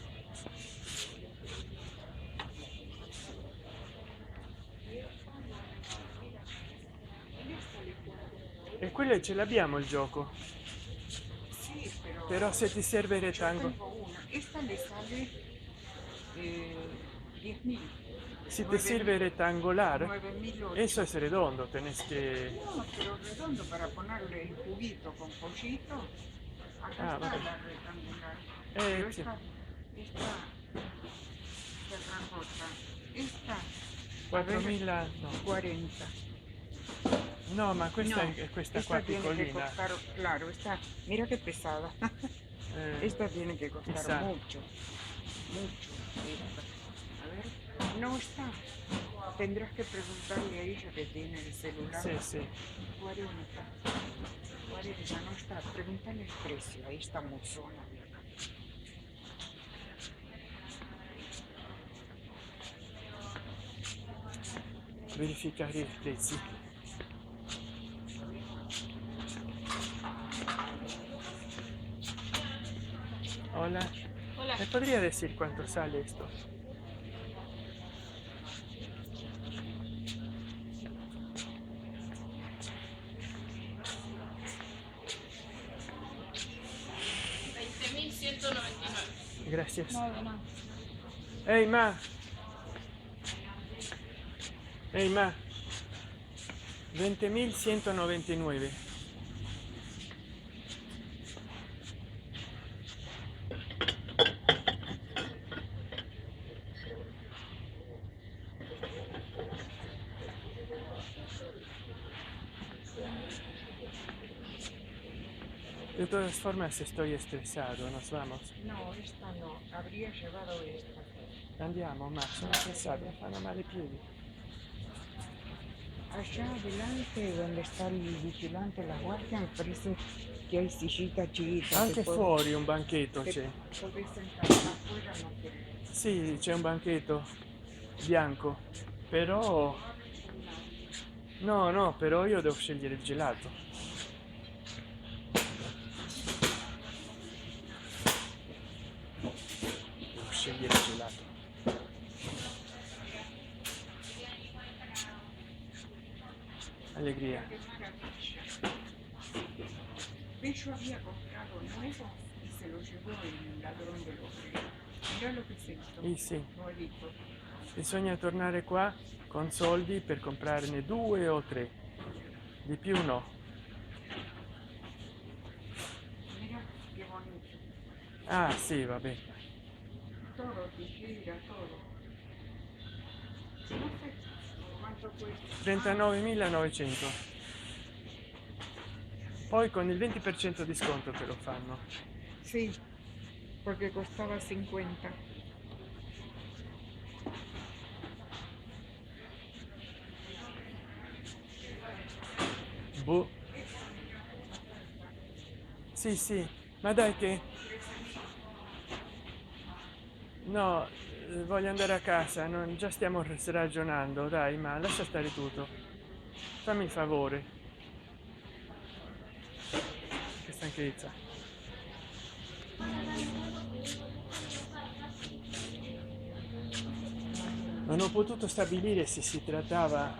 E quello ce l'abbiamo il gioco. Sí, Però se ti serve il yo rettango. tengo una. Esta le sale 10.000. Si te sirve rectangular, 9.008. eso es redondo, tenés que. No, pero redondo para ponerle el juguito con pollito. Acá Ah, está vale. la rectangular. Pero Sì. esta terracota. Esta 4.000, no. 40. No, ma questa No, è questa esta qua tiene que piccolina. costar, claro, esta, mira qué pesada. Esta tiene que costar Esa. mucho, mucho. Esta. A ver, no está. Tendrás que preguntarle a ella que tiene el celular. Sì, sì. 40. 40, no está. Pregúntale el precio. Ahí está mozona. Verificare i prezzi. Hola. Hola. ¿Me podría decir cuánto sale esto? Gracias. No, de nada. Hey, ma. Hey, ma. 20.199. De todas formas estoy estresado, nos vamos. No, esta no. Habría llevado esta. Andiamo, ma sono stressato, mi fanno male i piedi. Allá adelante, donde está el vigilante, la guardia, me parece que hay sillitas chiquitas. Anche fuori un banchetto c'è. Podés sentar afuera, no creo. Sì, c'è un banchetto bianco, però. No, però io devo scegliere il gelato. Devo scegliere il gelato. Allegria. Pecho había comprado nuevo y se lo llevó el ladrón del obrero. Mira lo que es esto, Sì, nuevito. bisogna tornare qua con soldi per comprarne 2 o 3, di più no. Mira qué bonito. Ah sì, vabbè, Todo, tijera, todo. No sé cuánto cuesta. 39.900. Poi con il 20% di sconto te lo fanno. Sí, porque costaba 50. Boh. Sì, sì, ma dai che... No, voglio andare a casa, già stiamo ragionando, dai, ma lascia stare tutto. Fammi il favore. Che stanchezza. Non ho potuto stabilire se si trattava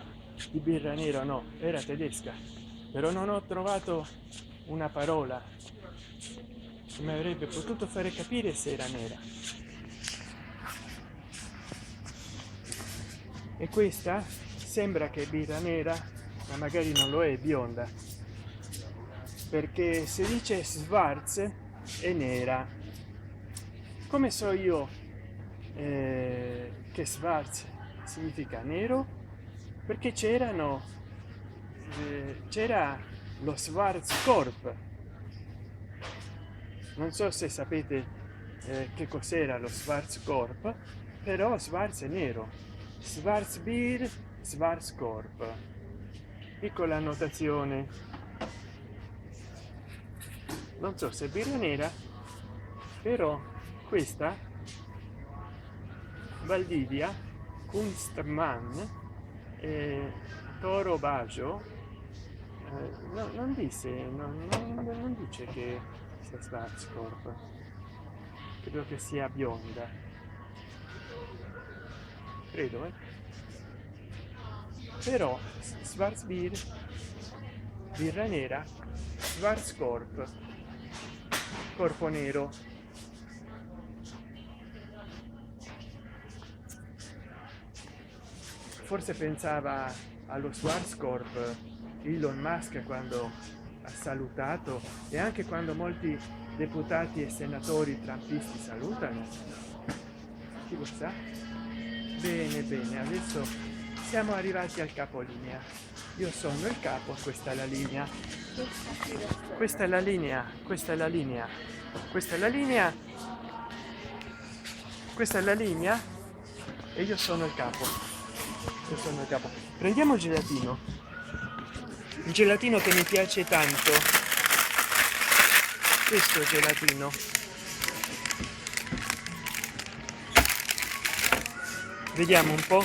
di birra nera o no, era tedesca, però non ho trovato una parola che mi avrebbe potuto fare capire se era nera. E questa sembra che è birra nera, ma magari non lo è, bionda, perché se dice Schwarz è nera. Come so io che Schwarz significa nero? Perché c'era lo Schwarzkorb. Non so se sapete che cos'era lo Schwarzkorb, però Schwarz è nero. Schwarzbier, Schwarzkorb. Piccola annotazione. Non so se è birra nera, però questa Valdivia Kunstmann Toro Baggio non dice che sia Schwarzkorb, credo che sia bionda, credo, però Schwarzbier, birra nera, Schwarzkorb, corpo nero. Forse pensava allo Schwarzkorb Elon Musk quando ha salutato, e anche quando molti deputati e senatori trumpisti salutano. Chi lo sa? Bene, bene, adesso siamo arrivati al capolinea. Io sono il capo, questa è la linea. Questa è la linea, questa è la linea, questa è la linea, questa è la linea e io sono il capo. Io sono il capo. Prendiamo il gelatino che mi piace tanto, questo gelatino. Vediamo un po'.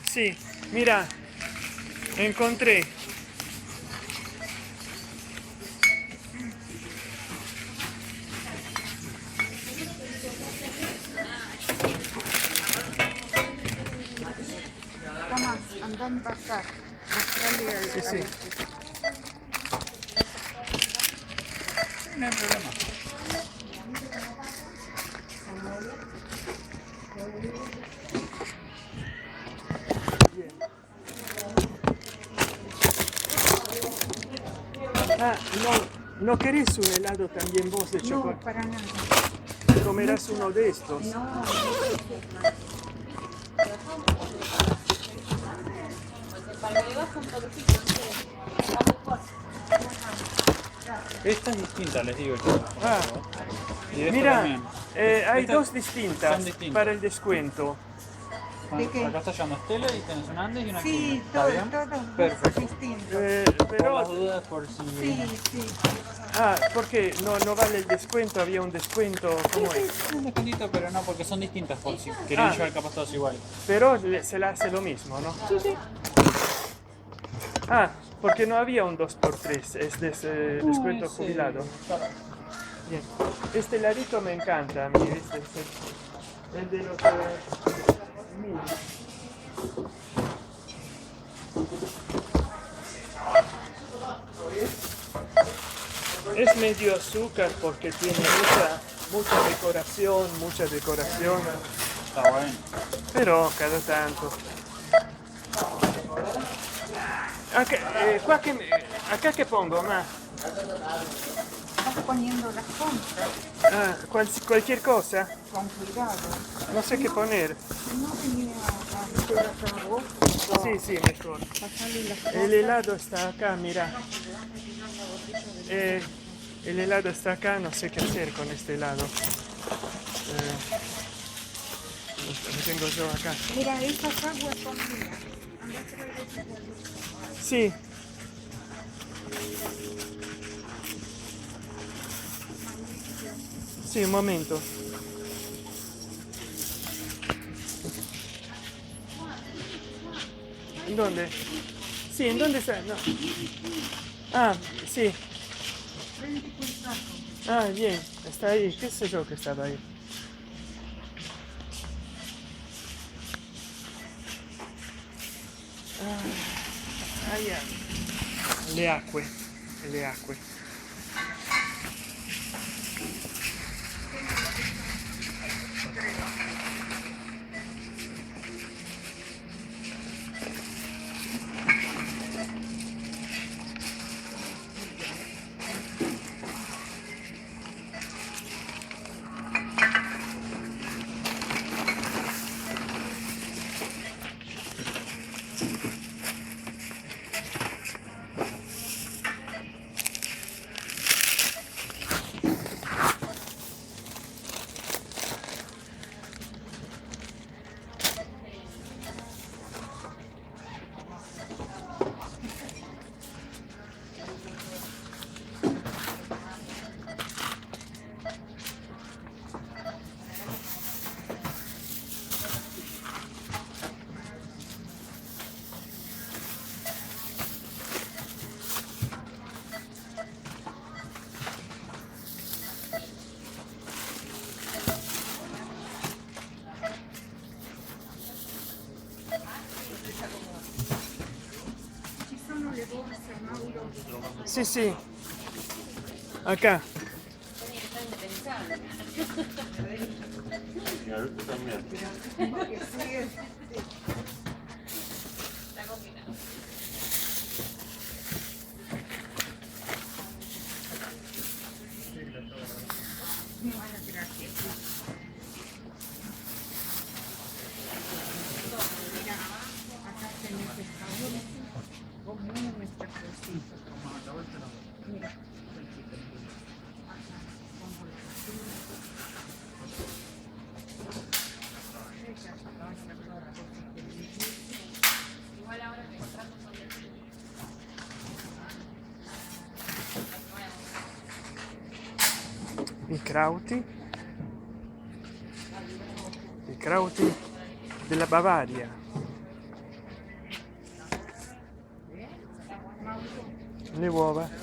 Sì, mira, encontré. Vamos, andando para acá. Mostrarle al Sí, sí. No hay problema. Ah, no querés un helado también vos de No, chocolate. para nada. Comerás uno de estos. No, Esta es distinta, les digo yo. Ah, Y esta mira, también. hay Estas dos distintas son distintas. para el descuento. ¿De qué? Acá está llevando Stella y tenés un Andes y una sí, Quilmes. ¿Está todo, bien? todo Perfecto. distinto. Por Pero, las dudas, por si... Sí, sí. porque no vale el descuento, había un descuento, ¿cómo Sí, es? sí, un descuentito, pero no, porque son distintas por si querían Ah. llevar capaz todas iguales. Pero se la hace lo mismo, ¿no? Sí, sí. Ah, porque no había un 2x3, es descuento Sí, jubilado. claro. Bien. Este heladito me encanta a mí, el de los mil. Es medio azúcar porque tiene mucha decoración, Está bueno. pero cada tanto. Acá que pongo, ma. Estás poniendo las compras Cualquier cosa. con cuidado. No sé qué poner. No venía a hacer acá vos. Sí, mejor. Pasarle las cosas. El helado está acá, mira. El helado está acá, no sé qué hacer con este helado. Lo tengo yo acá. Mira, esas aguas son mías. Andá a traer esas aguas. Sí. Sí, un momento. ¿En dónde? Sí, ¿en dónde está? No. Ah, sí. Ah, bien, está ahí. ¿Qué sé yo que estaba ahí? Ya. Le acque. Sí, sí. Acá. I krauti della Bavaria. Le uova.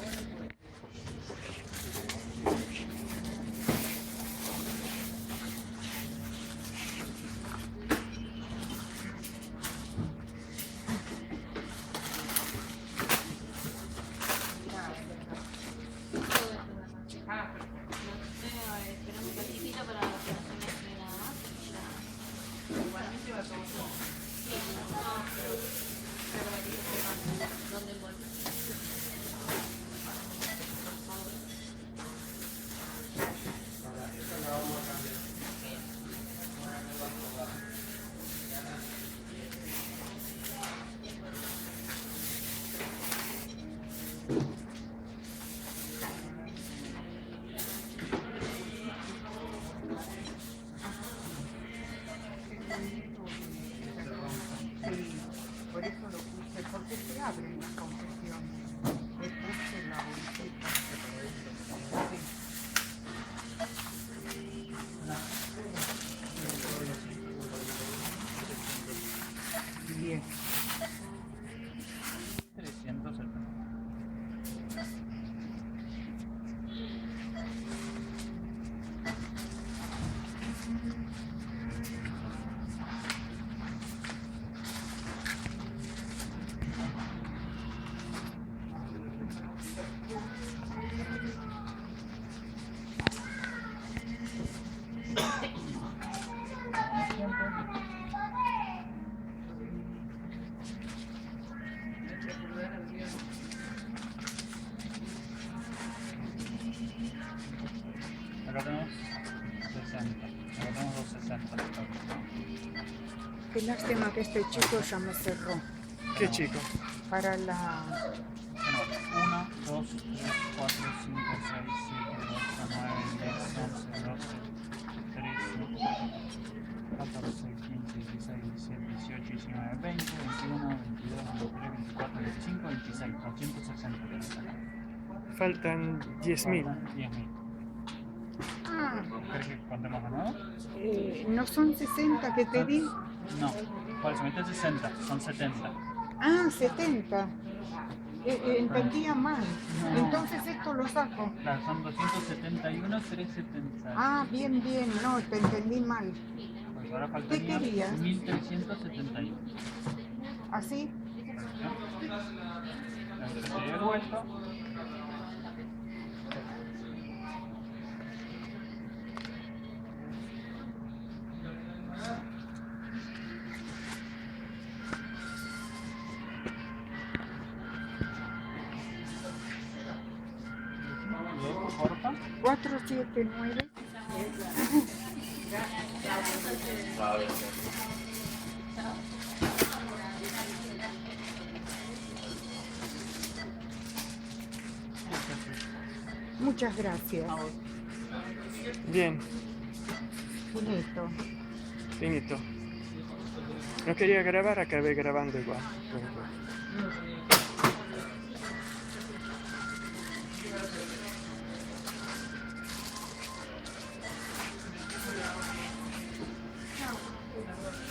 Acá tenemos 60. Acá tenemos 260. Qué lástima que este chico ya me cerró Che chico? para la... Tenemos 1, 2, 3, 4, 5, 6, 7, 8, 9, 10, 11, 12, 13, 14, 15, 16, 17, 18, 19, 20, 21, 22, 23, 24, 25, 26, 260 tenemos acá. Faltan 10.000. 10.000. Ah, ¿Querés que contemos de nuevo? ¿no son 60 que te di? No, por eso mete 60, son 70. Ah, 70. Entendía mal. No. Entonces esto lo saco. Claro, son 271, 370. Ah, bien, bien. No, te entendí mal. Pues ahora ¿Qué faltaría querías? 1371. ¿Así? Te he devuelto. Porfa. 479. Muchas gracias. Bien, Finito. finito. No quería grabar, acabé grabando igual. Comunque.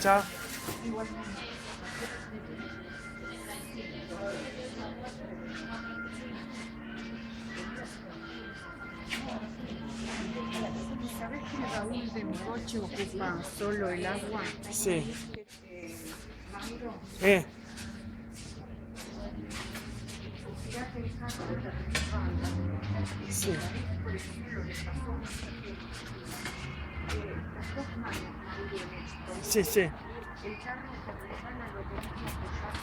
Ciao. ¿Sabes que el baúl de mi coche ocupa solo el agua? Sì. Mauro, mirá que el carro de la espalda. Sì. Por ejemplo, le pasó las dos manos, Mauro, en esto. Sì, sì. El carro que resbala lo tenés que apoyar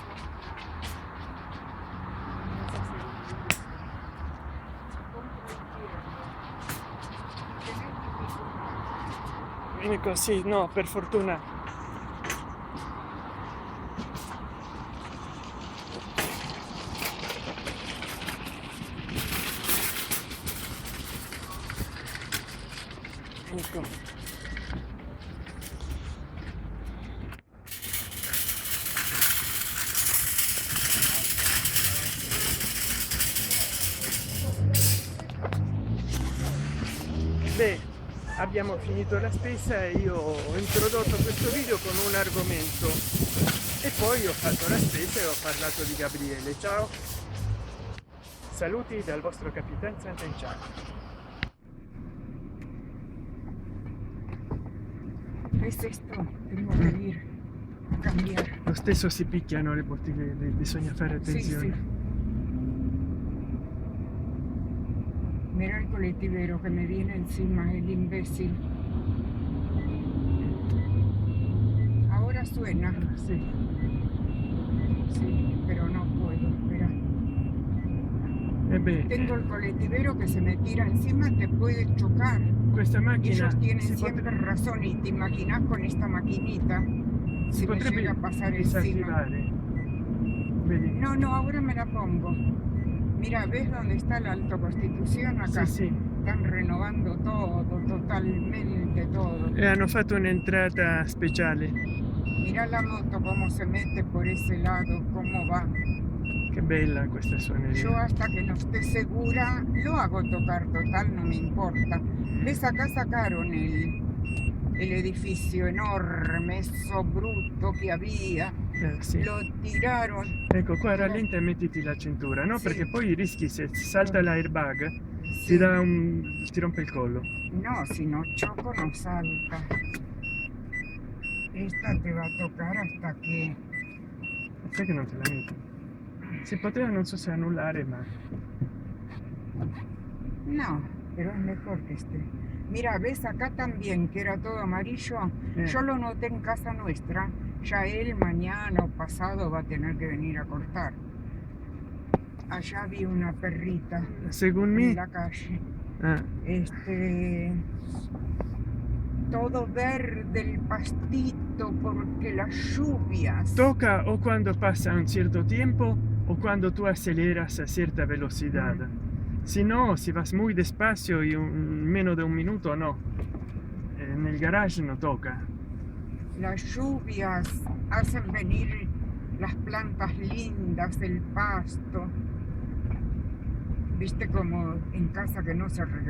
Vieni così, no, per fortuna. Ecco. Beh, abbiamo finito la spesa e io ho introdotto questo video con un argomento e poi ho fatto la spesa e ho parlato di Gabriele. Ciao, saluti dal vostro Capitan Sant'Enchan. ¿Ves esto? Tengo que ir a cambiar. Lo stesso si picchiano le bottiglie, bisogna fare Sí, attenzione. sí. Mira el colectivero que me viene encima, el imbécil. Ahora suena. Sì. Sí, pero no puedo, espera. E beh, Tengo el colectivero que se me tira encima, te puede chocar. questa macchina Ellos tienen si siempre potrebbe, razón y te imaginas con esta maquinita si si me potrebbe llega a pasar encima. disattivare. Vedi? No, no, ahora me la pongo. Mira, ¿ves dónde está la Alta Constitución acá? Sì, sì. Están renovando todo, totalmente todo. E hanno fatto un'entrata speciale. Mira la moto cómo se mete por ese lado, cómo va. Che bella questa Yo suoneria. hasta que no esté segura lo hago tocar, total, no me importa. ¿Ves? Acá sacaron el edificio enorme, eso bruto que había. Sì. Lo tiraron. Ecco, qua rallenta e mettiti la cintura, no? Sì. Perché poi rischi, se salta l'airbag, Sí. ti rompe il collo. No, si no choco no salta. Esta te va a tocar hasta que... Sai che non te la metti? Si poteva, non so se annullare, ma... No, pero es mejor que esté. Mira, ves acá también que era todo amarillo. Yo lo noté en casa nuestra. Ya él mañana o pasado va a tener que venir a cortar. Allá vi una perrita Según en me, la calle. Ah, Todo verde el pastito porque las lluvias. tocca o quando passa un certo tempo o quando tu aceleras a cierta velocidad. Si no, si vas muy despacio y menos de un minuto, no. En el garage no toca. Las lluvias hacen venir las plantas lindas, el pasto. Viste como en casa que no se regaba.